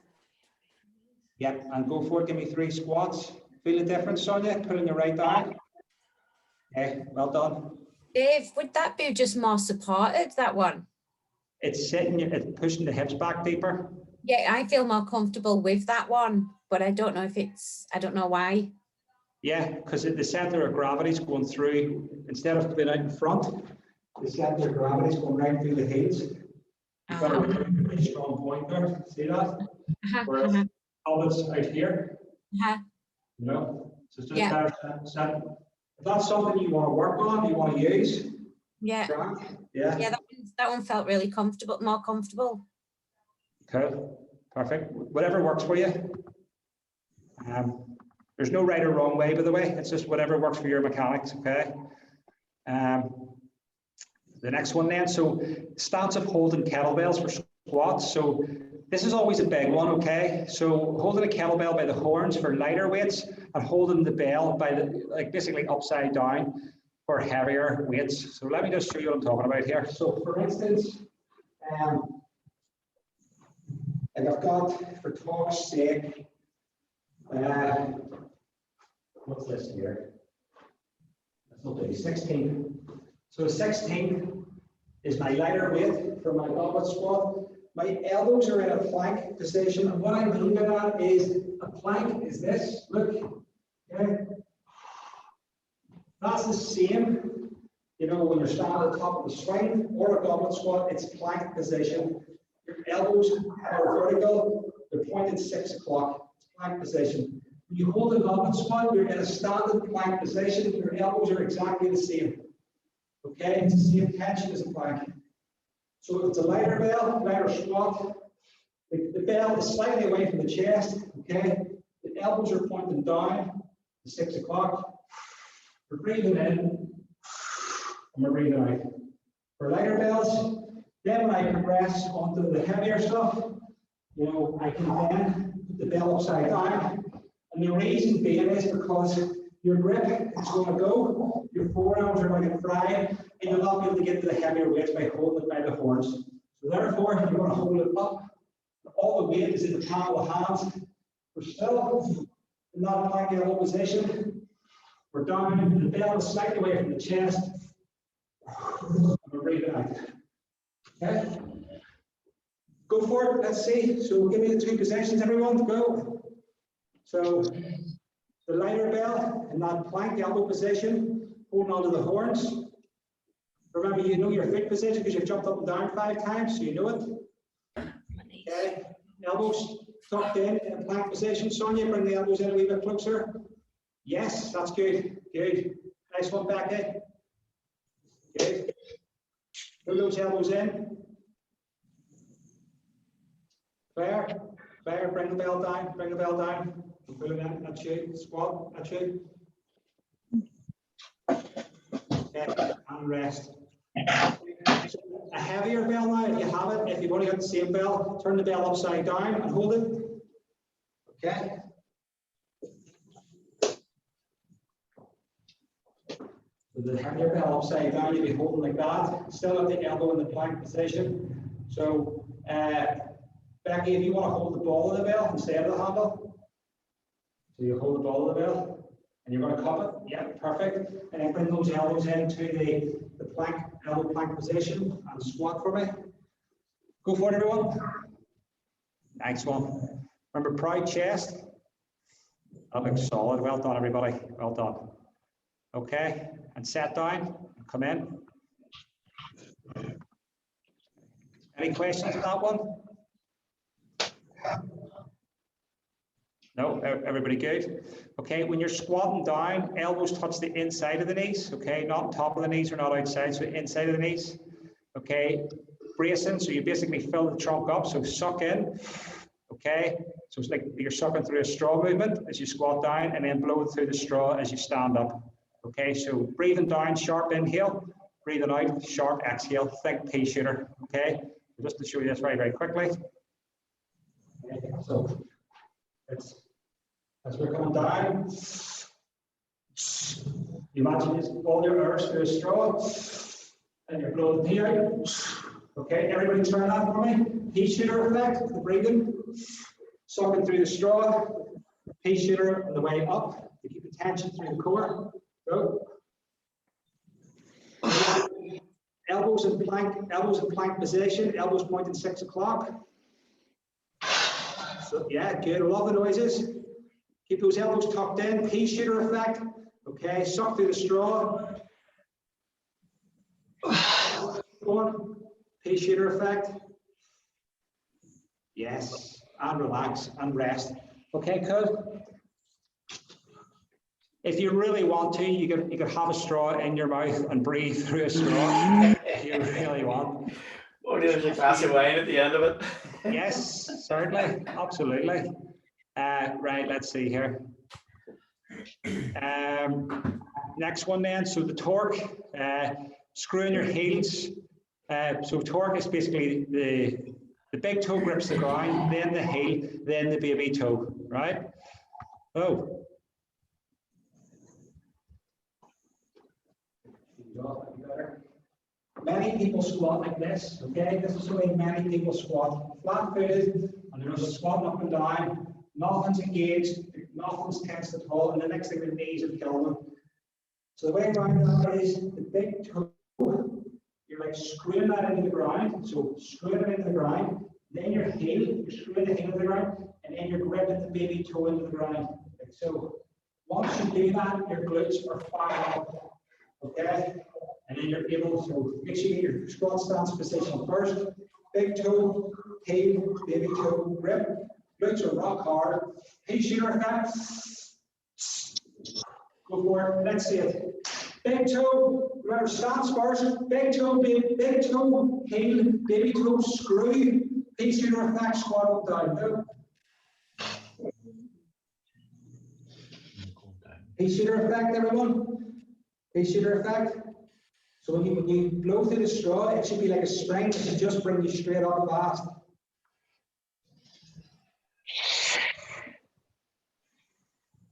Yep, and go for it. Give me 3 squats. Feel the difference, Sonia? Pulling your right down. Okay, well done. Dave, would that be just more supported, that one? It's sitting, it's pushing the hips back deeper. Yeah, I feel more comfortable with that one, but I don't know if it's, I don't know why. Yeah, because the center of gravity is going through, instead of being out in front, the center of gravity is going right through the heels. You've got a really strong point there. See that? Whereas pelvis out here. You know, so it's just better set. If that's something you want to work on, you want to use. Yeah. Yeah. Yeah, that one felt really comfortable, more comfortable. Cool. Perfect. Whatever works for you. There's no right or wrong way, by the way. It's just whatever works for your mechanics. Okay. The next one then. So stance of holding kettlebells for squats. So this is always a big one. Okay. So holding a kettlebell by the horns for lighter weights and holding the bell by the, like, basically upside down for heavier weights. So let me just show you what I'm talking about here. So for instance, like I've got, for talk's sake, what's this here? That's not 16. So 16 is my lighter weight for my goblet squat. My elbows are in a plank position, and what I mean by that is a plank is this. Look, okay. That's the same, you know, when you're standing at the top of the swing or a goblet squat, it's plank position. Your elbows are vertical, they're pointed 6 o'clock, it's plank position. When you hold a goblet squat, you're in a standard plank position, your elbows are exactly the same. Okay, it's the same tension as a plank. So if it's a lighter bell, lighter squat, the bell is slightly away from the chest, okay? The elbows are pointing down to 6 o'clock. We're breathing in, and we're breathing out. For lighter bells, then when I progress onto the heavier stuff, you know, I can then put the bell upside down. And the reason being is because your grip is going to go, your forearms are going to get fried, and you'll not be able to get to the heavier weights by holding it by the horns. So therefore, you're going to hold it up. All the weight is in the palm of the hands. We're still in that plank elbow position. We're down, the bell is slightly away from the chest. And we're breathing out. Okay? Go for it, let's see. So give me the 2 positions, everyone, go. So the lighter bell in that plank elbow position, holding onto the horns. Remember, you know your foot position because you've jumped up and down 5 times, so you know it. Okay, elbows tucked in a plank position. Sonia, bring the elbows in a wee bit closer. Yes, that's good. Good. Nice one, Becky. Good. Pull those elbows in. Claire, Claire, bring the bell down. Bring the bell down. Pull it in. That's you. Squat. That's you. Okay, and rest. A heavier bell now, if you have it. If you've only got the same bell, turn the bell upside down and hold it. Okay. So the heavier bell upside down, you'll be holding like that. Still at the elbow in the plank position. So, Becky, if you want to hold the ball of the bell instead of the handle, so you hold the ball of the bell, and you're going to cup it. Yeah, perfect. And then bring those elbows into the plank, elbow plank position, and squat for me. Go for it, everyone. Nice one. Remember, proud chest. That looks solid. Well done, everybody. Well done. Okay, and set down. Come in. Any questions on that one? No, everybody good? Okay, when you're squatting down, elbows touch the inside of the knees, okay? Not top of the knees or not outside, so inside of the knees. Okay, bracing, so you basically fill the trunk up, so suck in, okay? So it's like you're sucking through a straw movement as you squat down and then blow through the straw as you stand up. Okay, so breathing down, sharp inhale, breathing out, sharp exhale, think pea shooter, okay? Just to show you this very, very quickly. Okay, so it's as we're coming down, you imagine this, all your air through a straw, and you're blowing the pea out. Okay, everybody turn that for me. Pea shooter effect, the breathing, sucking through the straw, pea shooter on the way up to keep the tension through the core. Go. Elbows in plank position, elbows pointing 6 o'clock. So yeah, good. I love the noises. Keep those elbows tucked in. Pea shooter effect. Okay, suck through the straw. Go on. Pea shooter effect. Yes, and relax and rest. Okay, cool. If you really want to, you could have a straw in your mouth and breathe through a straw if you really want. Or there's a glass of wine at the end of it. Yes, certainly, absolutely. Right, let's see here. Next one then, so the torque, screwing your heels. So torque is basically the big toe grips the ground, then the heel, then the baby toe, right? Oh. Many people squat like this, okay? This is the way many people squat. Flat-footed, and they're just squatting up and down. Nothing's engaged, nothing's tensed at all, and the next thing, the knees are killing them. So the way around that is the big toe, you're like screwing that into the ground, so screwing it into the ground, then your heel, you're screwing the heel into the ground, and then you're gripping the baby toe into the ground. Like so. Once you do that, your glutes are fired up, okay? And then you're able to make sure you get your squat stance position first. Big toe, heel, baby toe, grip. Glutes are rock hard. Hey, shooter effect. Go for it. Let's see it. Big toe, remember stance first. Big toe, heel, baby toe, screw. Hey, shooter effect, squat down. Go. Hey, shooter effect, everyone. Hey, shooter effect. So when you blow through the straw, it should be like a spring. It should just bring you straight up fast.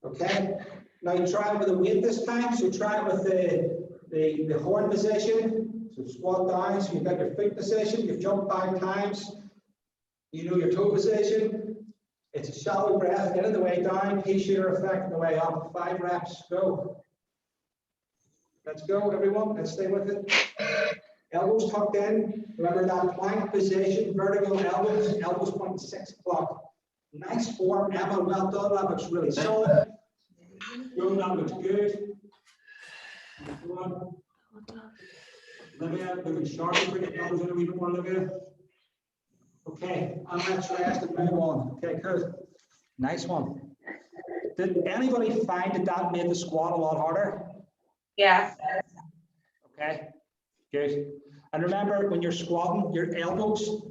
Okay. Now try it with a weight this time. So try it with the horn position. So squat down. So you've got your feet position. You've jumped 5 times. You know your toe position. It's a shallow breath. Get in the way down. P-shooter effect on the way up. 5 reps. Go. Let's go, everyone. Let's stay with it. Elbows tucked in. Remember that plank position. Vertical elbows. Elbows pointing 6 o'clock. Nice form, Emma. Well done. That looks really solid. Young, that looks good. Go on. Olivia, looking sharp. Bring your elbows in a wee bit more, Olivia. Okay, and let's rest and move on. Okay, good. Nice one. Did anybody find that made the squat a lot harder? Yeah. Okay, good. And remember, when you're squatting, your elbows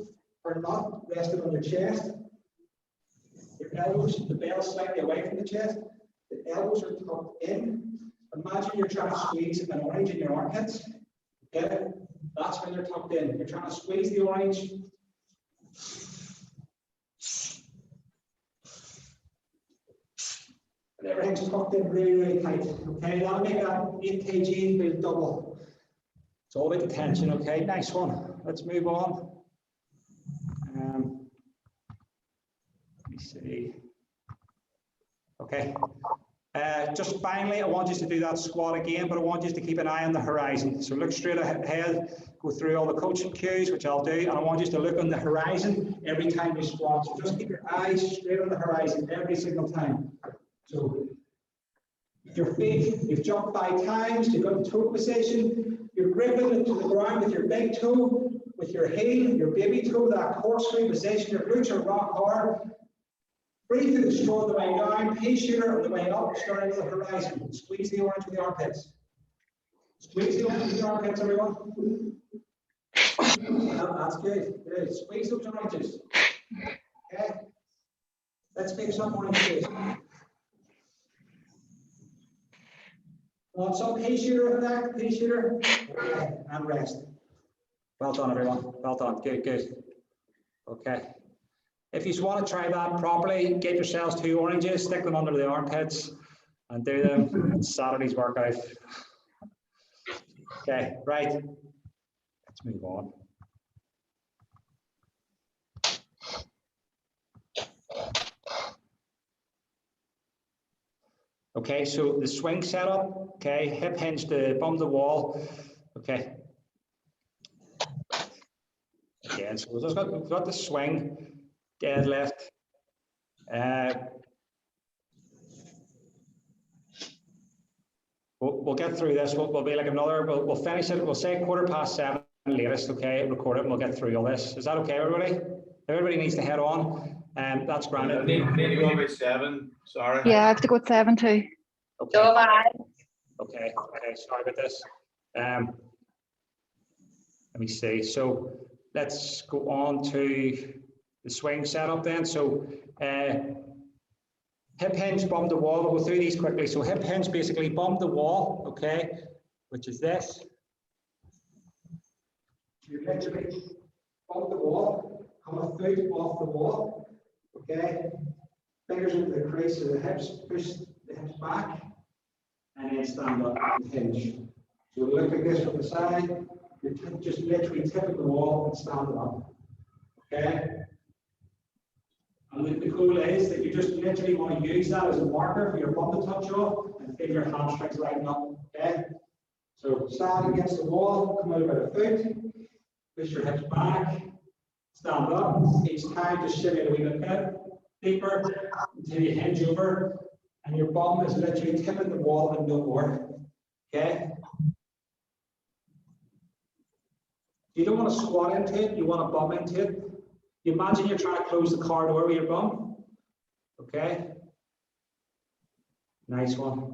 are not rested on your chest. Your elbows, the bell's slightly away from the chest. The elbows are tucked in. Imagine you're trying to squeeze an orange in your armpits. Okay, that's when they're tucked in. You're trying to squeeze the orange. And everything's tucked in really, really tight. Okay, that'll make that 8 kg feel double. It's all about the tension. Okay, nice one. Let's move on. Let me see. Okay. Just finally, I want you to do that squat again, but I want you to keep an eye on the horizon. So look straight ahead, go through all the coaching cues, which I'll do, and I want you to look on the horizon every time you squat. So just keep your eyes straight on the horizon every single time. So your feet, you've jumped 5 times, you've got the toe position, you're gripping it to the ground with your big toe, with your heel, your baby toe, that corkscrew position, your glutes are rock hard. Breathe through the straw on the way down, P-shooter on the way up, starting at the horizon. Squeeze the orange with the armpits. Squeeze the orange with the armpits, everyone. That's good. Good. Squeeze those oranges. Okay. Let's make some oranges. Want some P-shooter effect, P-shooter. Okay, and rest. Well done, everyone. Well done. Good, good. Okay. If you want to try that properly, get yourselves 2 oranges, stick them under the armpits, and do them. It's Saturday's workout. Okay, right. Let's move on. Okay, so the swing setup. Okay, hip hinge to bum the wall. Okay. Again, so we've got the swing. Deadlift. We'll get through this. We'll be like another. We'll finish it. We'll say 7:15 latest. Okay, record it, and we'll get through all this. Is that okay, everybody? Everybody needs to head on. That's granted. Maybe go by 7. Sorry. Yeah, I have to go at 7 too. Okay. So bye. Okay. Okay. Sorry about this. Let me see. So let's go on to swing setup then. So hip hinge, bump the wall. We'll go through these quickly. So hip hinge, basically bump the wall, okay, which is this. You literally bump the wall, come a foot off the wall, okay. Fingers into the crease of the hips, push the hips back, and then stand up and hinge. So look like this from the side. You're just literally tipping the wall and standing up, okay. And the cool is that you just literally want to use that as a marker for your bump to touch off and feel your hamstrings lighten up, okay? So stand against the wall, come out about a foot, push your hips back, stand up. Each time just shimmy it a wee bit deeper until you hinge over and your bum is literally tipping the wall and no more, okay? You don't want to squat into it, you want to bum into it. You imagine you're trying to close the car door with your bum. Okay. Nice one.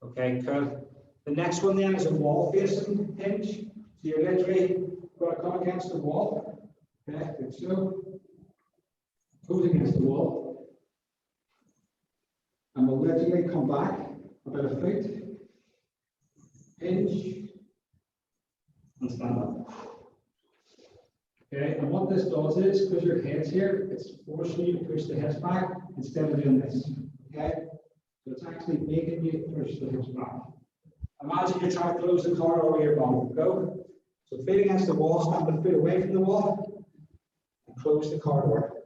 Okay, cool. The next one then is a wall facing hinge. So you're literally going to come against the wall. Okay, good. So pose against the wall. And we'll literally come back about a foot. Hinge. And stand up. Okay, and what this does is, because your head's here, it's forcing you to push the hips back instead of doing this. Okay, so it's actually making you push the hips back. Imagine you're trying to close the car over your bum. Go. So feet against the wall, stand the foot away from the wall, and close the car door.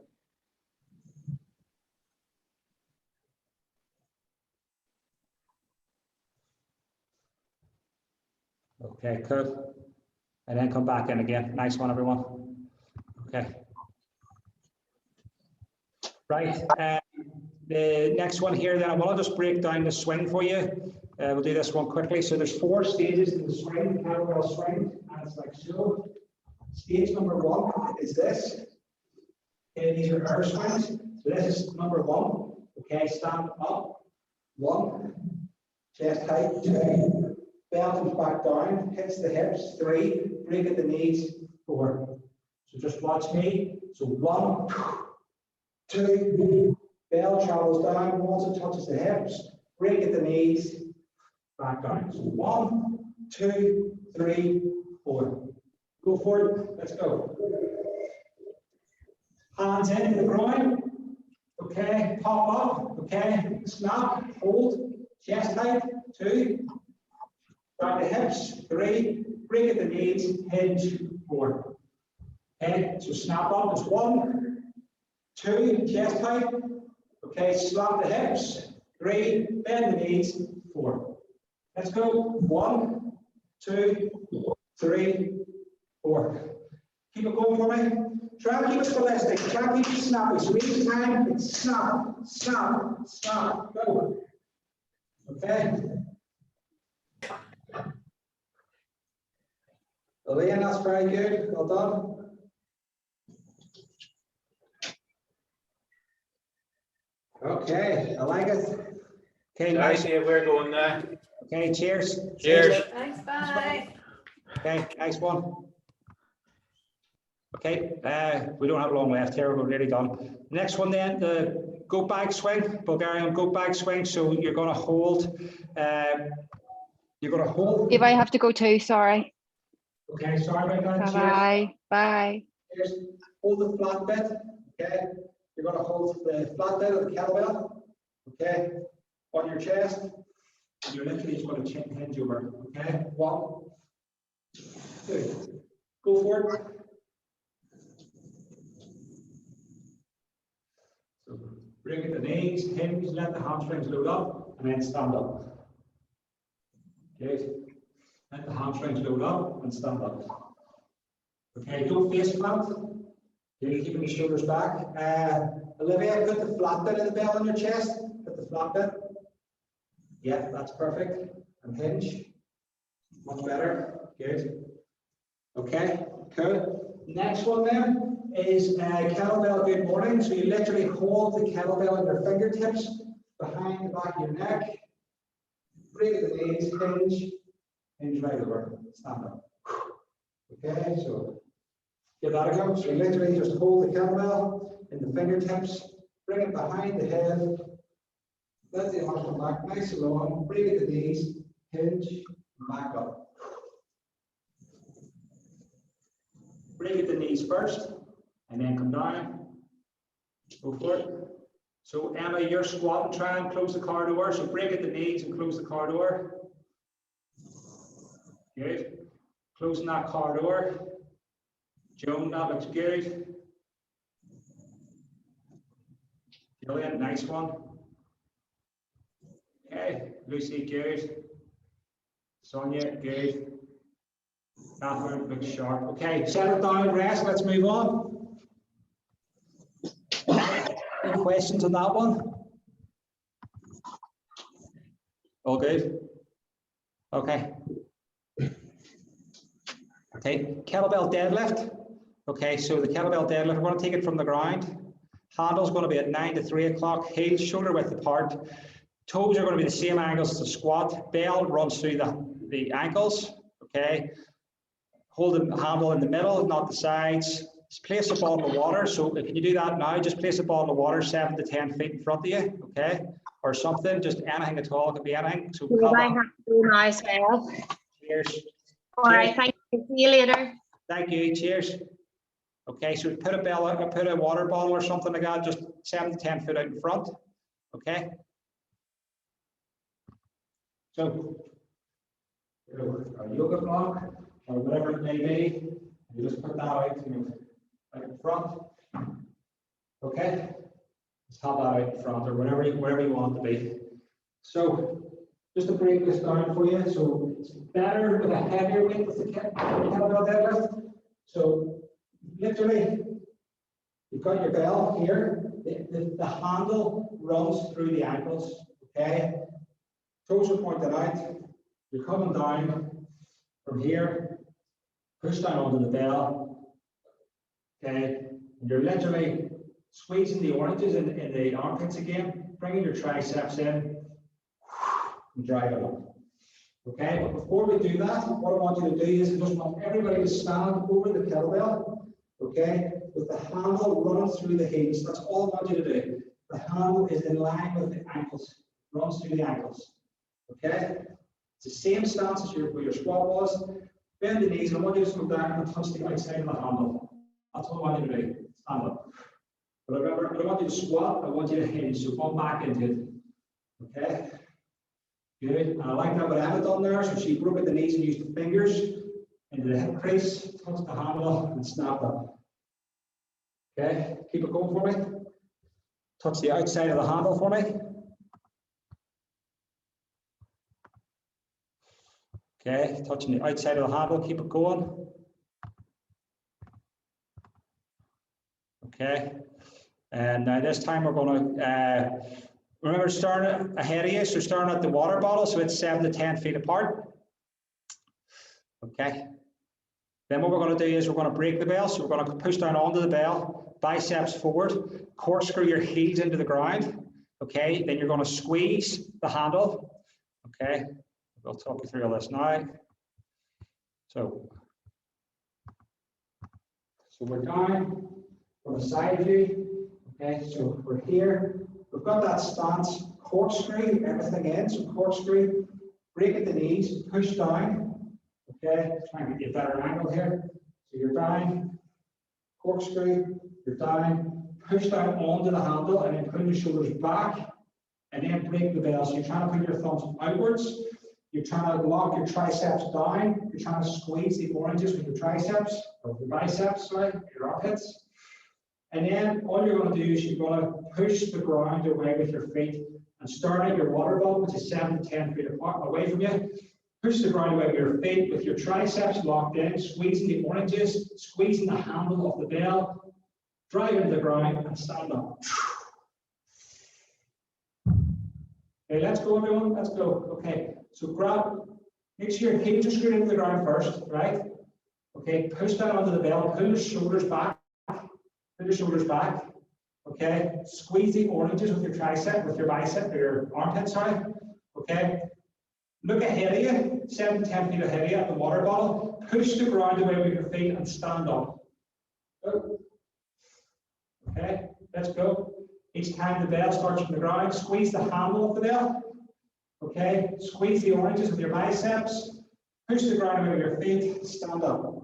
Okay, cool. And then come back in again. Nice one, everyone. Okay. Right. The next one here, then I want to just break down the swing for you. We'll do this one quickly. So there's 4 stages to the swing, the kettlebell swing, and it's like so. Stage number 1 is this. Okay, these are air swings. So this is number 1. Okay, stand up. 1. Chest height. 2. Bell comes back down, hits the hips. 3. Break at the knees. 4. So just watch me. So 1, 2, bell travels down. Once it touches the hips, break at the knees, back down. So 1, 2, 3, 4. Go forward. Let's go. Hands into the groin. Okay. Pop up. Okay. Snap. Hold. Chest height. 2. Down the hips. 3. Break at the knees. Hinge. 4. Okay, so snap up is 1, 2, chest height. Okay, slap the hips. 3, bend the knees. 4. Let's go. 1, 2, 3, 4. Keep it going for me. Try and keep it ballistic. Try and keep it snappy. So each time it's snap, snap, snap. Go. Okay. Elaine, that's very good. Well done. Okay, I like it. Okay, nice. We're going now. Okay, cheers. Cheers. Thanks, bye. Okay, nice one. Okay, we don't have long left here. We're nearly done. Next one then, the goat bag swing, Bulgarian goat bag swing. So you're going to hold. You're going to hold. If I have to go too, sorry. Okay, sorry about that. Bye. Bye. Cheers. Hold the flat bit. Okay. You're going to hold the flat bit of the kettlebell, okay, on your chest. And you're literally just going to hinge over, okay? 1, 2. Go for it. So bring it to the knees, hinge, let the hamstrings load up, and then stand up. Okay. Let the hamstrings load up and stand up. Okay, don't face plant. You're keeping your shoulders back. Olivia, put the flat bit of the bell on your chest. Put the flat bit. Yeah, that's perfect. And hinge. Much better. Good. Okay, cool. Next one then is kettlebell good morning. So you literally hold the kettlebell in your fingertips behind the back of your neck. Break at the knees, hinge, hinge right over. Stand up. Okay, so Give that a go. So literally just hold the kettlebell in the fingertips, bring it behind the head, let the arms come back nice and long, bring it to the knees, hinge, back up. Bring it to the knees first, and then come down. Go for it. So Emma, you're squatting, try and close the car door. So break at the knees and close the car door. Good. Closing that car door. Joan, that looks good. Brilliant, nice one. Okay, Lucy, good. Sonia, good. Catherine, looks sharp. Okay, settle down, rest, let's move on. Any questions on that one? All good? Okay. Okay, kettlebell deadlift. Okay, so the kettlebell deadlift, we're going to take it from the ground. Handle's going to be at 9 to 3 o'clock, heels shoulder width apart. Toes are going to be the same angles as the squat. Bell runs through the ankles. Okay. Hold the handle in the middle, not the sides. Just place the ball in the water. So can you do that now? Just place the ball in the water 7 to 10 feet in front of you. Okay. Or something, just anything at all. It could be anything. So I have to do now as well. Cheers. All right, thank you. See you later. Thank you. Cheers. Okay, so put a water bottle or something like that, just 7 to 10 feet out in front. Okay. So, a yoga block or whatever it may be, you just put that out, in front. Okay. Just have that out in front or wherever you want it to be. So, just to break this down for you, so it's better with a heavier weight with the kettlebell deadlift. So, literally, you've got your bell here. The handle runs through the ankles. Okay, toes are pointed out. You're coming down from here. Push down onto the bell. Okay, and you're literally squeezing the oranges in the armpits again, bringing your triceps in. And drag it up. Okay, but before we do that, what I want you to do is I just want everybody to stand over the kettlebell, okay, with the handle running through the heels. That's all I want you to do. The handle is in line with the ankles, runs through the ankles. Okay, it's the same stance as where your squat was. Bend the knees, and I want you to come down and touch the outside of the handle. That's what I want you to do. Stand up. But remember, I don't want you to squat, I want you to hinge, so come back into it. Okay. Good. And I like that what Emma done there. So she broke at the knees and used the fingers into the hip crease, touched the handle and snapped up. Okay, keep it going for me. Touch the outside of the handle for me. Okay, touching the outside of the handle, keep it going. Okay, and now this time we're going to remember, starting ahead of you, so starting at the water bottle, so it's 7 to 10 feet apart. Okay. Then what we're going to do is we're going to break the bell, so we're going to push down onto the bell, biceps forward, corkscrew your heels into the ground. Okay. Then you're going to squeeze the handle. Okay. I'll talk you through all this now. So we're down on the side view. Okay. So we're here. We've got that stance, corkscrew everything in, so corkscrew, break at the knees, push down, okay, try and get you a better angle here. So you're down, corkscrew, you're down, push down onto the handle and then pull your shoulders back and then break the bell. So you're trying to put your thumbs outwards, you're trying to lock your triceps down, you're trying to squeeze the oranges with your triceps, or your biceps, sorry, your armpits. And then all you're going to do is you're going to push the ground away with your feet and start at your water ball, which is 7 to 10 feet apart, away from you. Push the ground away with your feet with your triceps locked in, squeezing the oranges, squeezing the handle of the bell, drive into the ground and stand up. Okay, let's go everyone, let's go. Okay, so grab, make sure your hips are screwed into the ground first, right? Okay, push down onto the bell, pull your shoulders back. Put your shoulders back, okay? Squeeze the oranges with your tricep, with your bicep, or your armpit, sorry, okay? Look ahead of you, 7 to 10 feet ahead of you at the water bottle. Push the ground away with your feet and stand up. Go. Okay, let's go. Each time the bell starts from the ground, squeeze the handle of the bell. Okay, squeeze the oranges with your biceps. Push the ground with your feet. Stand up.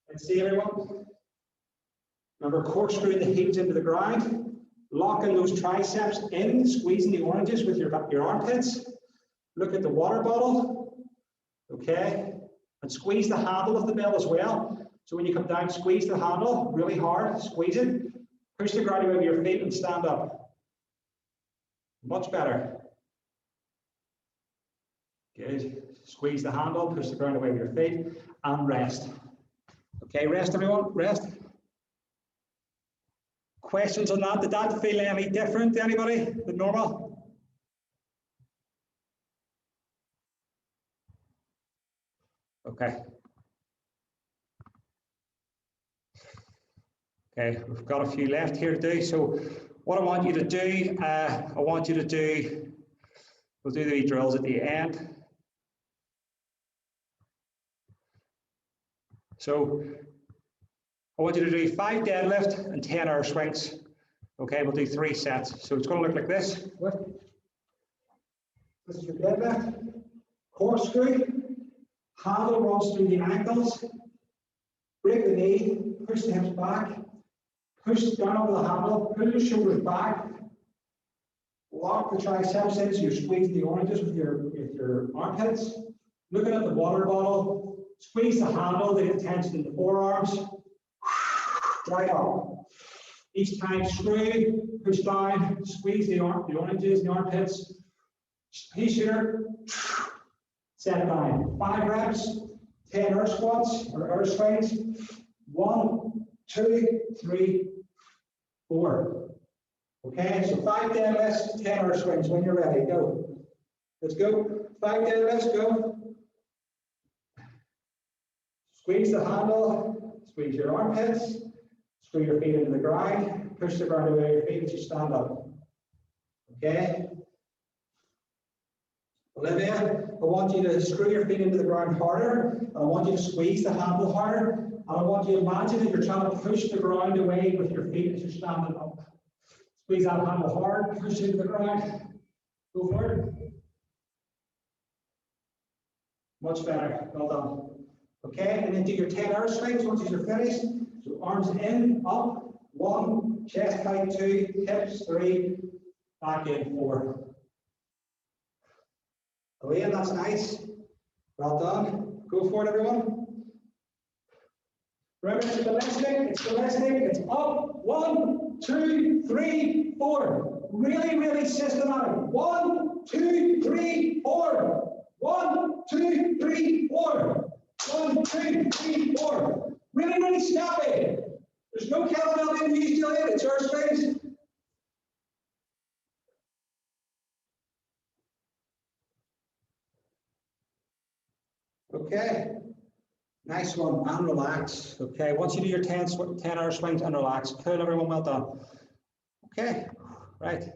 Let's see everyone. Remember, corkscrewing the heels into the ground. Locking those triceps in, squeezing the oranges with your armpits. Look at the water bottle. Okay, and squeeze the handle of the bell as well. So when you come down, squeeze the handle really hard, squeeze it. Push the ground with your feet and stand up. Much better. Good. Squeeze the handle, push the ground away with your feet, and rest. Okay, rest everyone, rest. Questions on that? Did that feel any different to anybody than normal? Okay. Okay, we've got a few left here to do. So what I want you to do, we'll do the drills at the end. So I want you to do 5 deadlift and 10 air swings. Okay, we'll do 3 sets. So it's going to look like this. This is your deadlift. Corkscrew. Handle runs through the ankles. Break the knee. Push the hips back. Push down over the handle. Pull your shoulders back. Lock the triceps in so you're squeezing the oranges with your armpits. Looking at the water bottle. Squeeze the handle to get tension in the forearms. Drive up. Each time screw, push down, squeeze the oranges and the armpits. Pea shooter, set down. 5 reps, 10 air squats or air swings. 1, 2, 3, 4. Okay, so 5 deadlifts, 10 air swings. When you're ready, go. Let's go. 5 deadlifts, go. Squeeze the handle, squeeze your armpits, screw your feet into the ground, push the ground away your feet as you stand up. Okay? Olivia, I want you to screw your feet into the ground harder. I want you to squeeze the handle harder. And I want you to imagine that you're trying to push the ground away with your feet as you're standing up. Squeeze that handle hard, push it into the ground. Go for it. Much better. Well done. Okay, and then do your 10 air swings once you're finished. So arms in, up, 1, chest height 2, hips 3, back in 4. Elaine, that's nice. Well done. Go for it, everyone. Remember, it's ballistic, it's up, 1, 2, 3, 4. Really, really systematic. 1, 2, 3, 4. 1, 2, 3, 4. 1, 2, 3, 4. Really, really snappy. There's no kettlebell being used till yet. It's air swings. Okay. Nice one. And relax. Okay. Once you do your 10 air swings and relax. Cool, everyone. Well done. Okay. Right.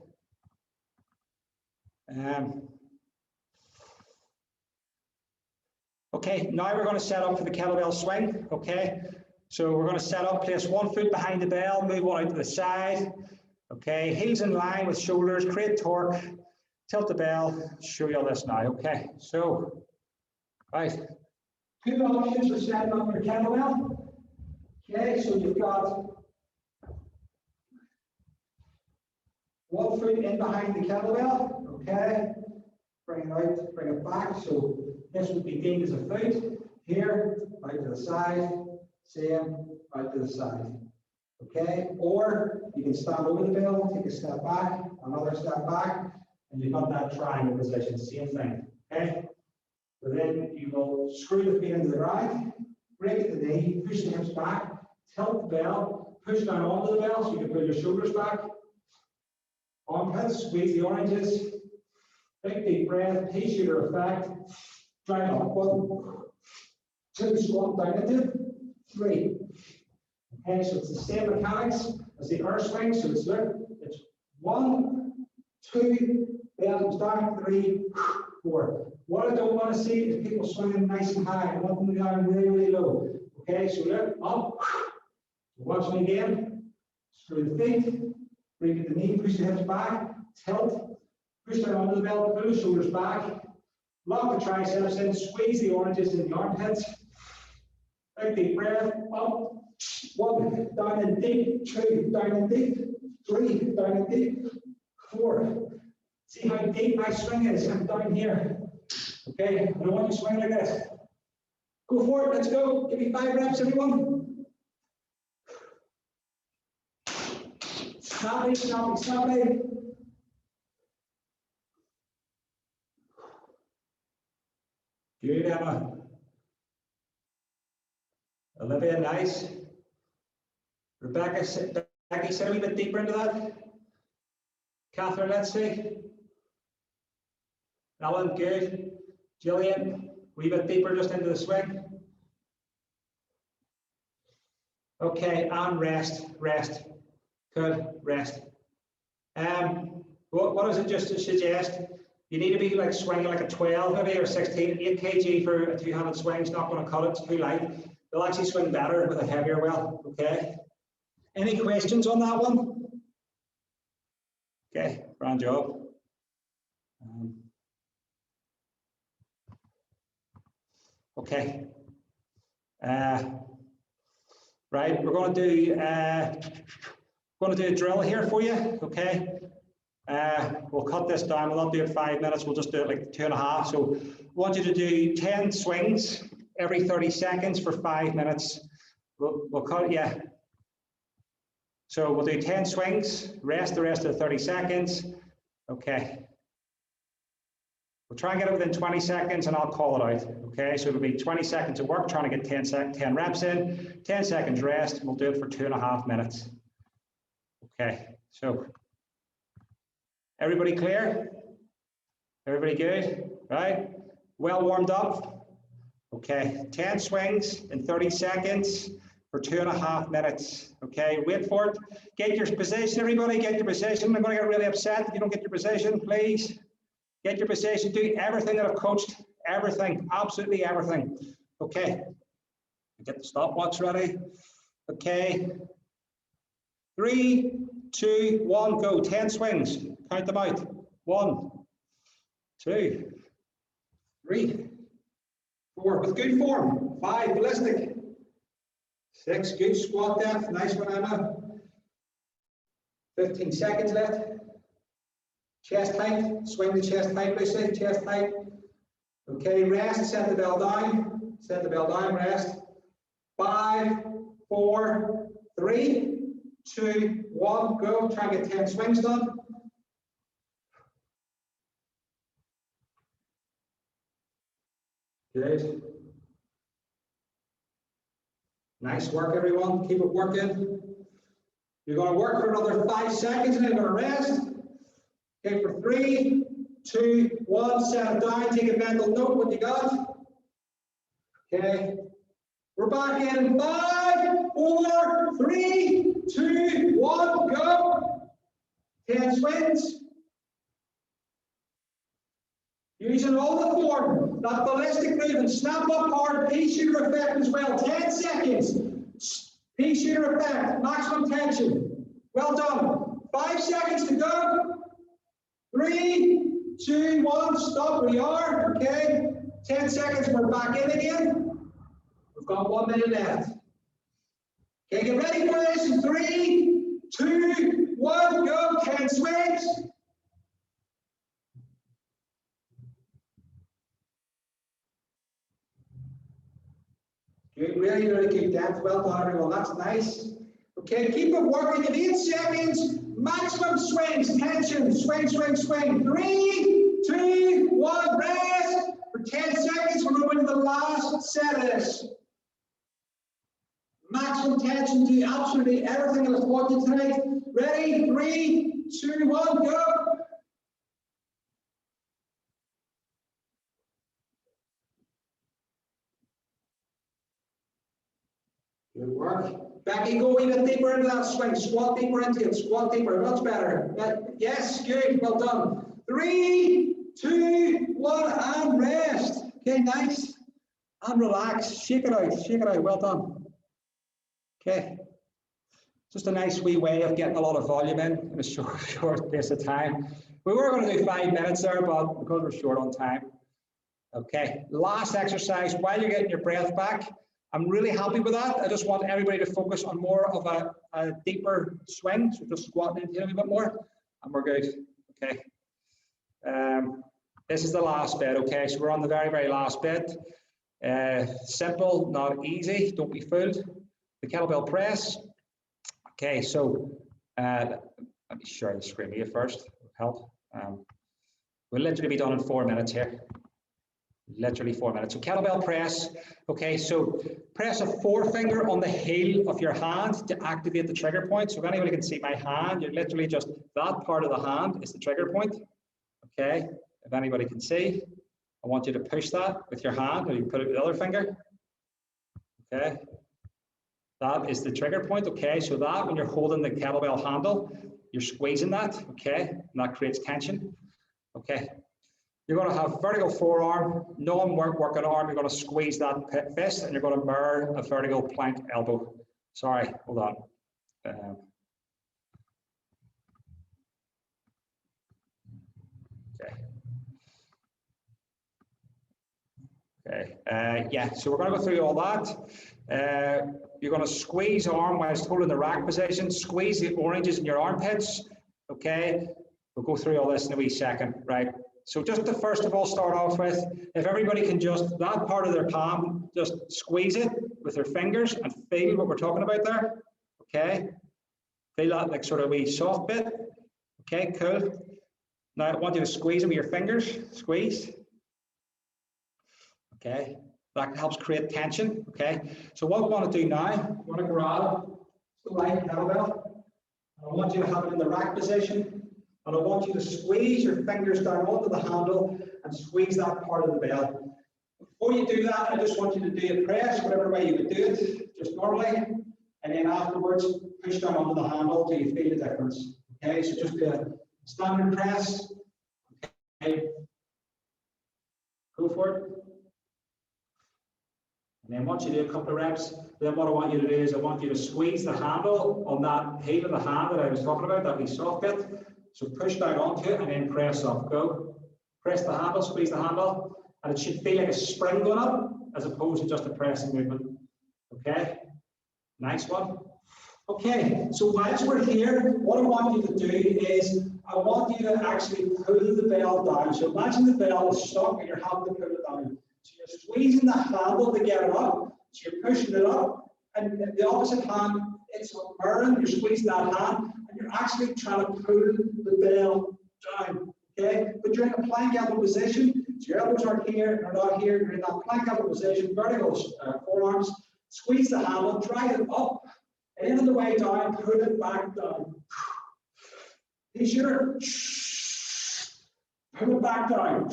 Okay, now we're going to set up for the kettlebell swing. Okay, so we're going to set up, place 1 foot behind the bell, move 1 out to the side. Okay, heels in line with shoulders, create torque, tilt the bell, show you all this now. Okay, so, right, 2 options for setting up your kettlebell. Okay, so you've got 1 foot in behind the kettlebell. Okay, bring it out, bring it back. So this would be deemed as a foot. Here, out to the side, same, out to the side. Okay, or you can stand over the bell, take a step back, another step back, and you've got that triangle position, same thing. Okay, so then you will screw the feet into the ground, break the knee, push the hips back, tilt the bell, push down onto the bell so you can pull your shoulders back. Armpits, squeeze the oranges. Big deep breath, pea shooter effect. Drive up. 1, 2, squat down into 3. Okay, so it's the same mechanics as the air swing. So it's 1, 2, bell comes down, 3, 4. What I don't want to see is people swinging nice and high. I want them to go down really, really low. Okay, so look, up, Watch me again. Screw the feet. Bring the knee, push the hips back. Tilt. Push down onto the belt, pull the shoulders back. Lock the triceps in, squeeze the oranges in the armpits. Take deep breath, up. 1, down and deep. 2, down and deep. 3, down and deep. 4. See how deep my swing is. I'm down here. Okay, I don't want you to swing like this. Go for it, let's go. Give me 5 reps, everyone. Snappy, snappy, snappy. Good, Emma. Olivia, nice. Rebecca, Becky, sit a wee bit deeper into that. Catherine, let's see. Ellen, good. Gillian, a wee bit deeper just into the swing. Okay, and rest, rest. Good, rest. What does it just to suggest? You need to be like swinging like a 12 maybe or 16, 8 kg for a two-handed swing. It's not going to cut it, it's too light. They'll actually swing better with a heavier well, okay? Any questions on that one? Okay, grand job. Okay. Right, we're going to do a drill here for you, okay? We'll cut this down. We'll not do it 5 minutes. We'll just do it like 2.5. So I want you to do 10 swings every 30 seconds for 5 minutes. We'll cut it, yeah. So we'll do 10 swings, rest the rest of the 30 seconds. Okay. We'll try and get it within 20 seconds and I'll call it out. Okay, so it'll be 20 seconds of work, trying to get 10 reps in, 10 seconds rest. We'll do it for 2.5 minutes. Okay, so everybody clear? Everybody good? Right? Well warmed up? Okay, 10 swings in 30 seconds for 2.5 minutes. Okay, wait for it. Get your position, everybody, get your position. I'm going to get really upset if you don't get your position, please. Get your position, do everything that I've coached, everything, absolutely everything. Okay, get the stopwatch ready. Okay, 3, 2, 1, go. 10 swings, count them out. 1, 2, 3, 4, with good form. 5, ballistic. 6, good squat depth, nice one, Emma. 15 seconds left. Chest height, swing the chest height, Lucy, chest height. Okay, rest, set the bell down, rest. 5, 4, 3, 2, 1, go. Try and get 10 swings done. Good. Nice work, everyone. Keep it working. You're going to work for another 5 seconds and then you're going to rest. Okay, for 3, 2, 1, set it down, take a mental note what you got. Okay, we're back in 5, 4, 3, 2, 1, go. 10 swings. Using all the form, that ballistic movement, snap up hard, pea shooter effect as well. 10 seconds, pea shooter effect, maximum tension. Well done. 5 seconds to go. 3, 2, 1, stop where you are, okay. 10 seconds, we're back in again. We've got 1 minute left. Okay, get ready for this in 3, 2, 1, go, 10 swings. Good, really, really good depth. Well done, everyone, that's nice. Okay, keep it working in 8 seconds. Maximum swings, tension, swing, swing, swing. 3, 2, 1, rest. For 10 seconds, we're going to the last set of this. Maximum tension, do absolutely everything that was taught you tonight. Ready? 3, 2, 1, go. Good work. Becky, go a wee bit deeper into that swing. Squat deeper into it. Squat deeper. Much better. Yes, good. Well done. 3, 2, 1, and rest. Okay, nice. And relax. Shake it out. Shake it out. Well done. Okay. Just a nice wee way of getting a lot of volume in a short space of time. We were going to do 5 minutes there, but because we're short on time. Okay, last exercise while you're getting your breath back. I'm really happy with that. I just want everybody to focus on more of a deeper swing. So just squatting into it a little bit more, and we're good. Okay. This is the last bit. Okay, so we're on the very, very last bit. Simple, not easy. Don't be fooled. The kettlebell press. Okay, so let me share the screen here first. Help. We'll literally be done in 4 minutes here. Literally 4 minutes. So kettlebell press. Okay, so press a forefinger on the heel of your hand to activate the trigger point. So if anybody can see my hand, you're literally just that part of the hand is the trigger point. Okay, if anybody can see, I want you to push that with your hand, or you can put it with the other finger. Okay, that is the trigger point. Okay, so that when you're holding the kettlebell handle, you're squeezing that. Okay, and that creates tension. Okay. You're going to have vertical forearm, non-working arm. You're going to squeeze that fist, and you're going to mirror a vertical plank elbow. Sorry, hold on. Okay. Yeah. So we're going to go through all that. You're going to squeeze arm whilst holding the rack position. Squeeze the oranges in your armpits. Okay. We'll go through all this in a wee second, right? So just to first of all start off with, if everybody can just, that part of their palm, just squeeze it with their fingers and feel what we're talking about there. Okay. Feel that like sort of wee soft bit. Okay, cool. Now I want you to squeeze it with your fingers. Squeeze. Okay. That helps create tension. Okay. So what we want to do now, we want to grab the light kettlebell. I want you to have it in the rack position. And I want you to squeeze your fingers down onto the handle and squeeze that part of the bell. Before you do that, I just want you to do a press, whatever way you would do it, just normally. And then afterwards, push down onto the handle till you feel the difference. Okay, so just do a standard press. Okay, go for it. And then once you do a couple of reps, then what I want you to do is I want you to squeeze the handle on that heel of the hand that I was talking about, that wee soft bit. So push down onto it and then press up. Go. Press the handle, squeeze the handle, and it should feel like a spring going up as opposed to just a pressing movement. Okay? Nice one. Okay, so whilst we're here, what I want you to do is I want you to actually pull the bell down. So imagine the bell is stuck and you're having to pull it down. So you're squeezing the handle to get it up. So you're pushing it up, and the opposite hand, it's mirroring, you're squeezing that hand. You're actually trying to pull the bell down, okay? But you're in a plank elbow position, so your elbows aren't here, they're not here, you're in that plank elbow position, vertical forearms, squeeze the handle, drag it up, and then on the way down, pull it back down. Be sure, pull it back down,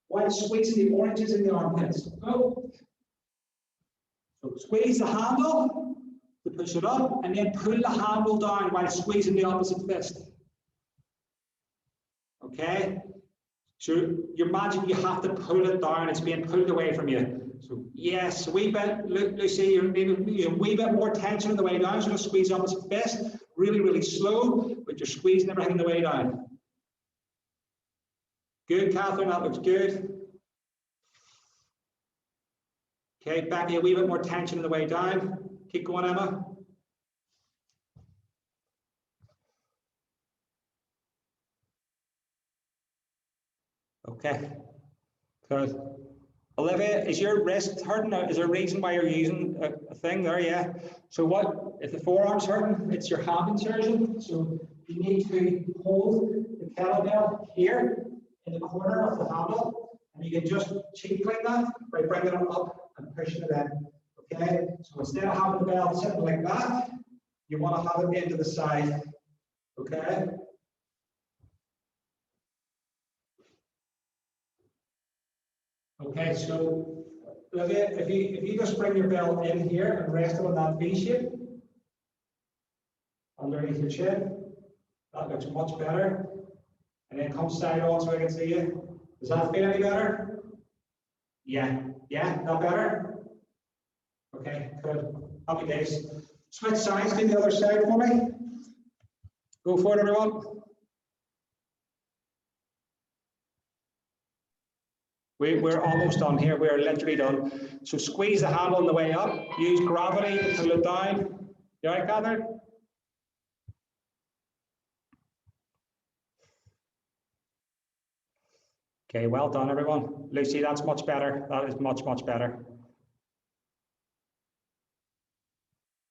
while squeezing the oranges in the armpits. Go. So squeeze the handle, to push it up, and then pull the handle down while squeezing the opposite fist. Okay? So you imagine you have to pull it down, it's being pulled away from you. So yes, a wee bit, Lucy, you're maybe a wee bit more tension on the way down, so just squeeze the opposite fist, really, really slow, but you're squeezing everything on the way down. Good, Catherine, that looks good. Okay, Becky, a wee bit more tension on the way down. Keep going, Emma. Okay, good. Olivia, is your wrist hurting? Is there a reason why you're using a thing there? Yeah. So what, if the forearm's hurting, it's your hand insertion. So you need to hold the kettlebell here in the corner of the handle, and you can just cheek clean that by bringing it up and pushing it in. Okay, so instead of having the bell sitting like that, you want to have it into the side. Okay. Okay, so if you just bring your bell in here and rest it on that V shape underneath your chin, that looks much better. And then come side on so I can see you. Does that feel any better? Yeah, that better? Okay, good. Happy days. Switch sides to the other side for me. Go for it, everyone. We're almost done here. We're literally done. So squeeze the handle on the way up. Use gravity to pull it down. You all right, Catherine? Okay, well done, everyone. Lucy, that's much better. That is much, much better.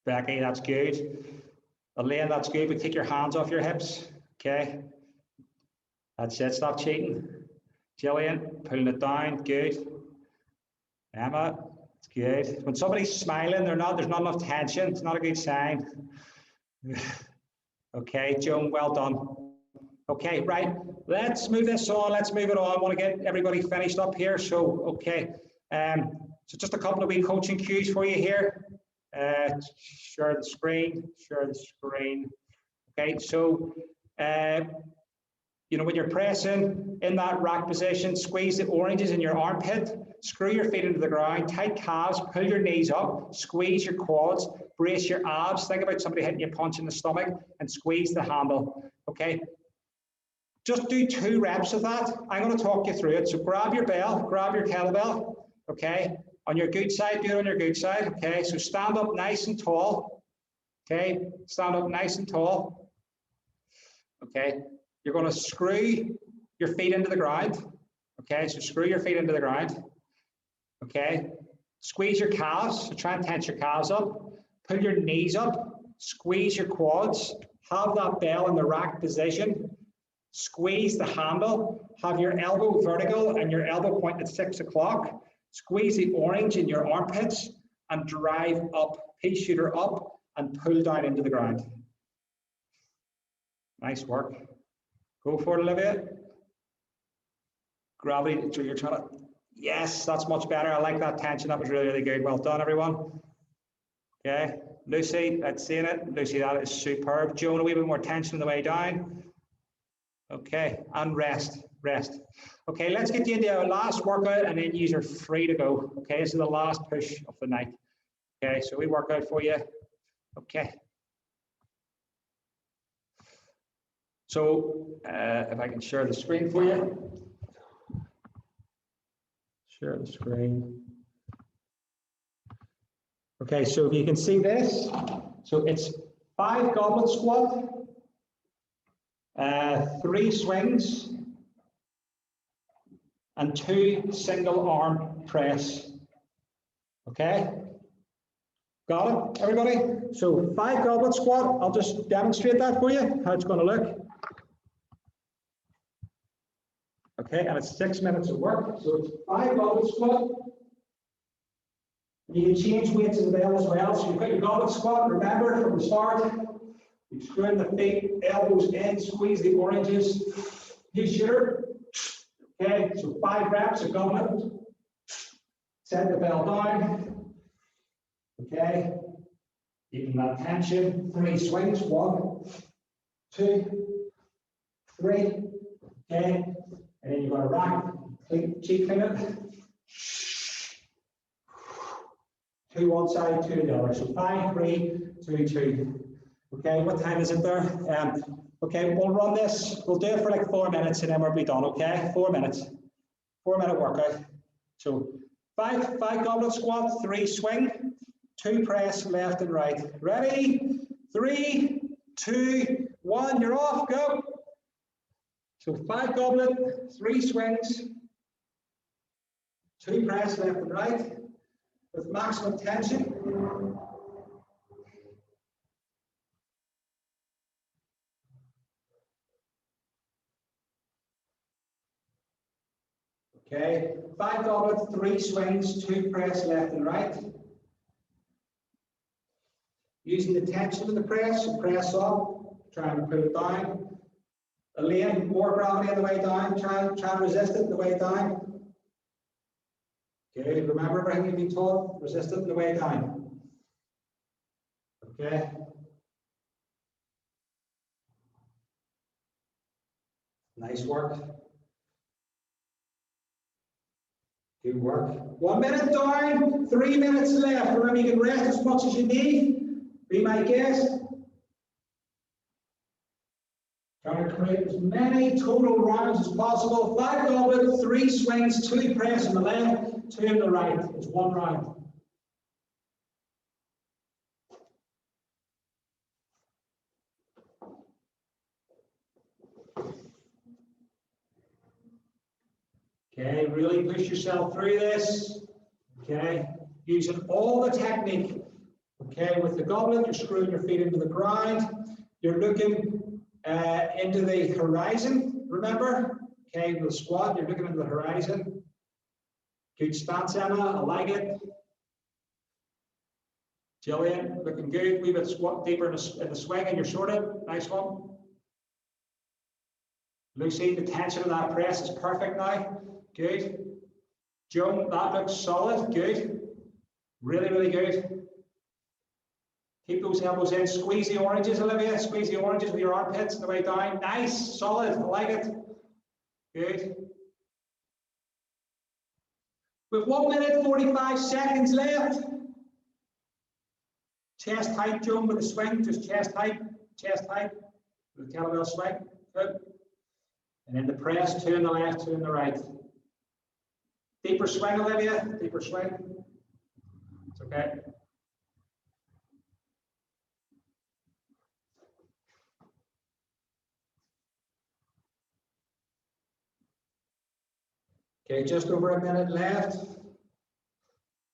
Becky, that's good. Elaine, that's good. But take your hands off your hips. Okay. That's it. Stop cheating. Jillian, pulling it down. Good. Emma, it's good. When somebody's smiling, there's not enough tension. It's not a good sign. Okay, Joan, well done. Okay, right. Let's move this on. Let's move it on. I want to get everybody finished up here. So, okay. So just a couple of wee coaching cues for you here. Share the screen. Share the screen. Okay, so you know, when you're pressing in that rack position, squeeze the oranges in your armpit, screw your feet into the ground, tight calves, pull your knees up, squeeze your quads, brace your abs. Think about somebody hitting you a punch in the stomach and squeeze the handle. Okay. Just do 2 reps of that. I'm going to talk you through it. So grab your bell, grab your kettlebell. Okay. On your good side, do it on your good side. Okay. So stand up nice and tall. Okay. Stand up nice and tall. Okay. You're going to screw your feet into the ground. Okay. So screw your feet into the ground. Okay. Squeeze your calves. So try and tense your calves up. Pull your knees up. Squeeze your quads. Have that bell in the rack position. Squeeze the handle, have your elbow vertical and your elbow point at 6 o'clock. Squeeze the orange in your armpits and drive up, pea shooter up and pull down into the ground. Nice work. Go for it, Olivia. Gravity, so you're trying to, yes, that's much better. I like that tension. That was really, really good. Well done, everyone. Okay, Lucy, let's see it. Lucy, that is superb. Joan, a wee bit more tension on the way down. Okay, and rest. Okay, let's get you into our last workout and then you're free to go. Okay, this is the last push of the night. Okay, so we work out for you. Okay. So if I can share the screen for you. Share the screen. Okay, so if you can see this, so it's 5 goblet squat. 3 swings and 2 single arm press. Okay, got it, everybody? So 5 goblet squat. I'll just demonstrate that for you, how it's going to look. Okay, and it's 6 minutes of work. So it's 5 goblet squat. You can change weights in the bell as well. So you've got your goblet squat. Remember from the start. You screw in the feet, elbows in, squeeze the oranges, pea shooter. Okay, so 5 reps, a goblet. Set the bell down. Okay, keeping that tension. 3 swings, 1, 2, 3. Okay, and then you've got a rack, cheek clean it. 2 one side, 2 the other. So 5, 3, 2, 2. Okay, what time is it there? Okay, we'll run this. We'll do it for like 4 minutes and then we'll be done. Okay, 4 minutes. 4-minute workout. So 5 goblet squat, 3 swing, 2 press left and right. Ready? 3, 2, 1. You're off. Go. So 5 goblet, 3 swings, 2 press left and right with maximum tension. Okay, 5 goblet, 3 swings, 2 press left and right. Using the tension of the press up, try and pull it down. Elaine, more gravity on the way down, try and resist it on the way down. Okay, remember everything you've been taught, resist it on the way down. Okay. Nice work. Good work. 1 minute down, 3 minutes left. Remember, you can rest as much as you need. Be I get? Trying to create as many total rounds as possible. 5 goblets, 3 swings, 2 press on the left, 2 on the right. It's 1 round. Okay, really push yourself through this. Okay, using all the technique. Okay, with the goblet, you're screwing your feet into the ground. You're looking into the horizon, remember? Okay, with the squat, you're looking into the horizon. Good stance, Emma, I like it. Jillian, looking good. Wee bit squat deeper in the swing and you're sorted. Nice one. Lucy, the tension of that press is perfect now. Good. Joan, that looks solid. Good. Really, really good. Keep those elbows in. Squeeze the oranges, Olivia. Squeeze the oranges with your armpits on the way down. Nice. Solid. I like it. Good. With 1 minute 45 seconds left. Chest height, Joan, with the swing. Just chest height. Chest height. With the kettlebell swing. Good. And then the press, 2 on the left, 2 on the right. Deeper swing, Olivia. Deeper swing. It's okay. Okay, just over a minute left.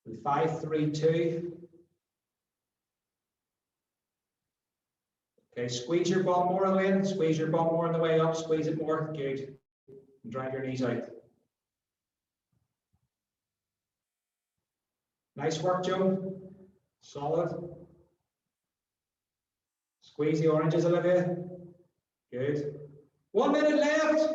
With 5, 3, 2. Okay, squeeze your bum more, Elaine. Squeeze your bum more on the way up. Squeeze it more. Good. And drive your knees out. Nice work, Joe. Solid. Squeeze the oranges, Olivia. Good. 1 minute left.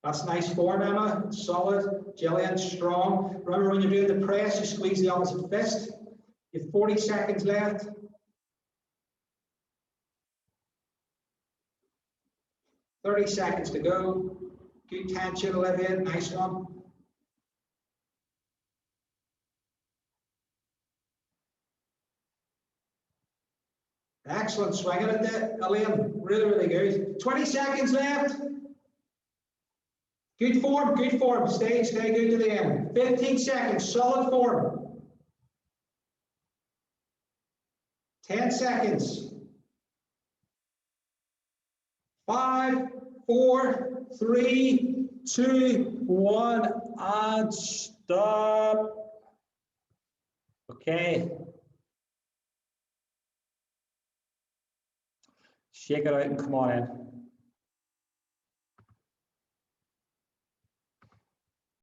That's nice form, Emma. Solid. Jillian, strong. Remember when you're doing the press, you squeeze the opposite fist. You have 40 seconds left. Thirty seconds to go. Good tension, Olivia. Nice one. Excellent swinging at that, Elaine. Really, really good. 20 seconds left. Good form, good form. Stay good to the end. 15 seconds, solid form. 10 seconds. 5, 4, 3, 2, 1, and stop. Okay. Shake it out and come on in.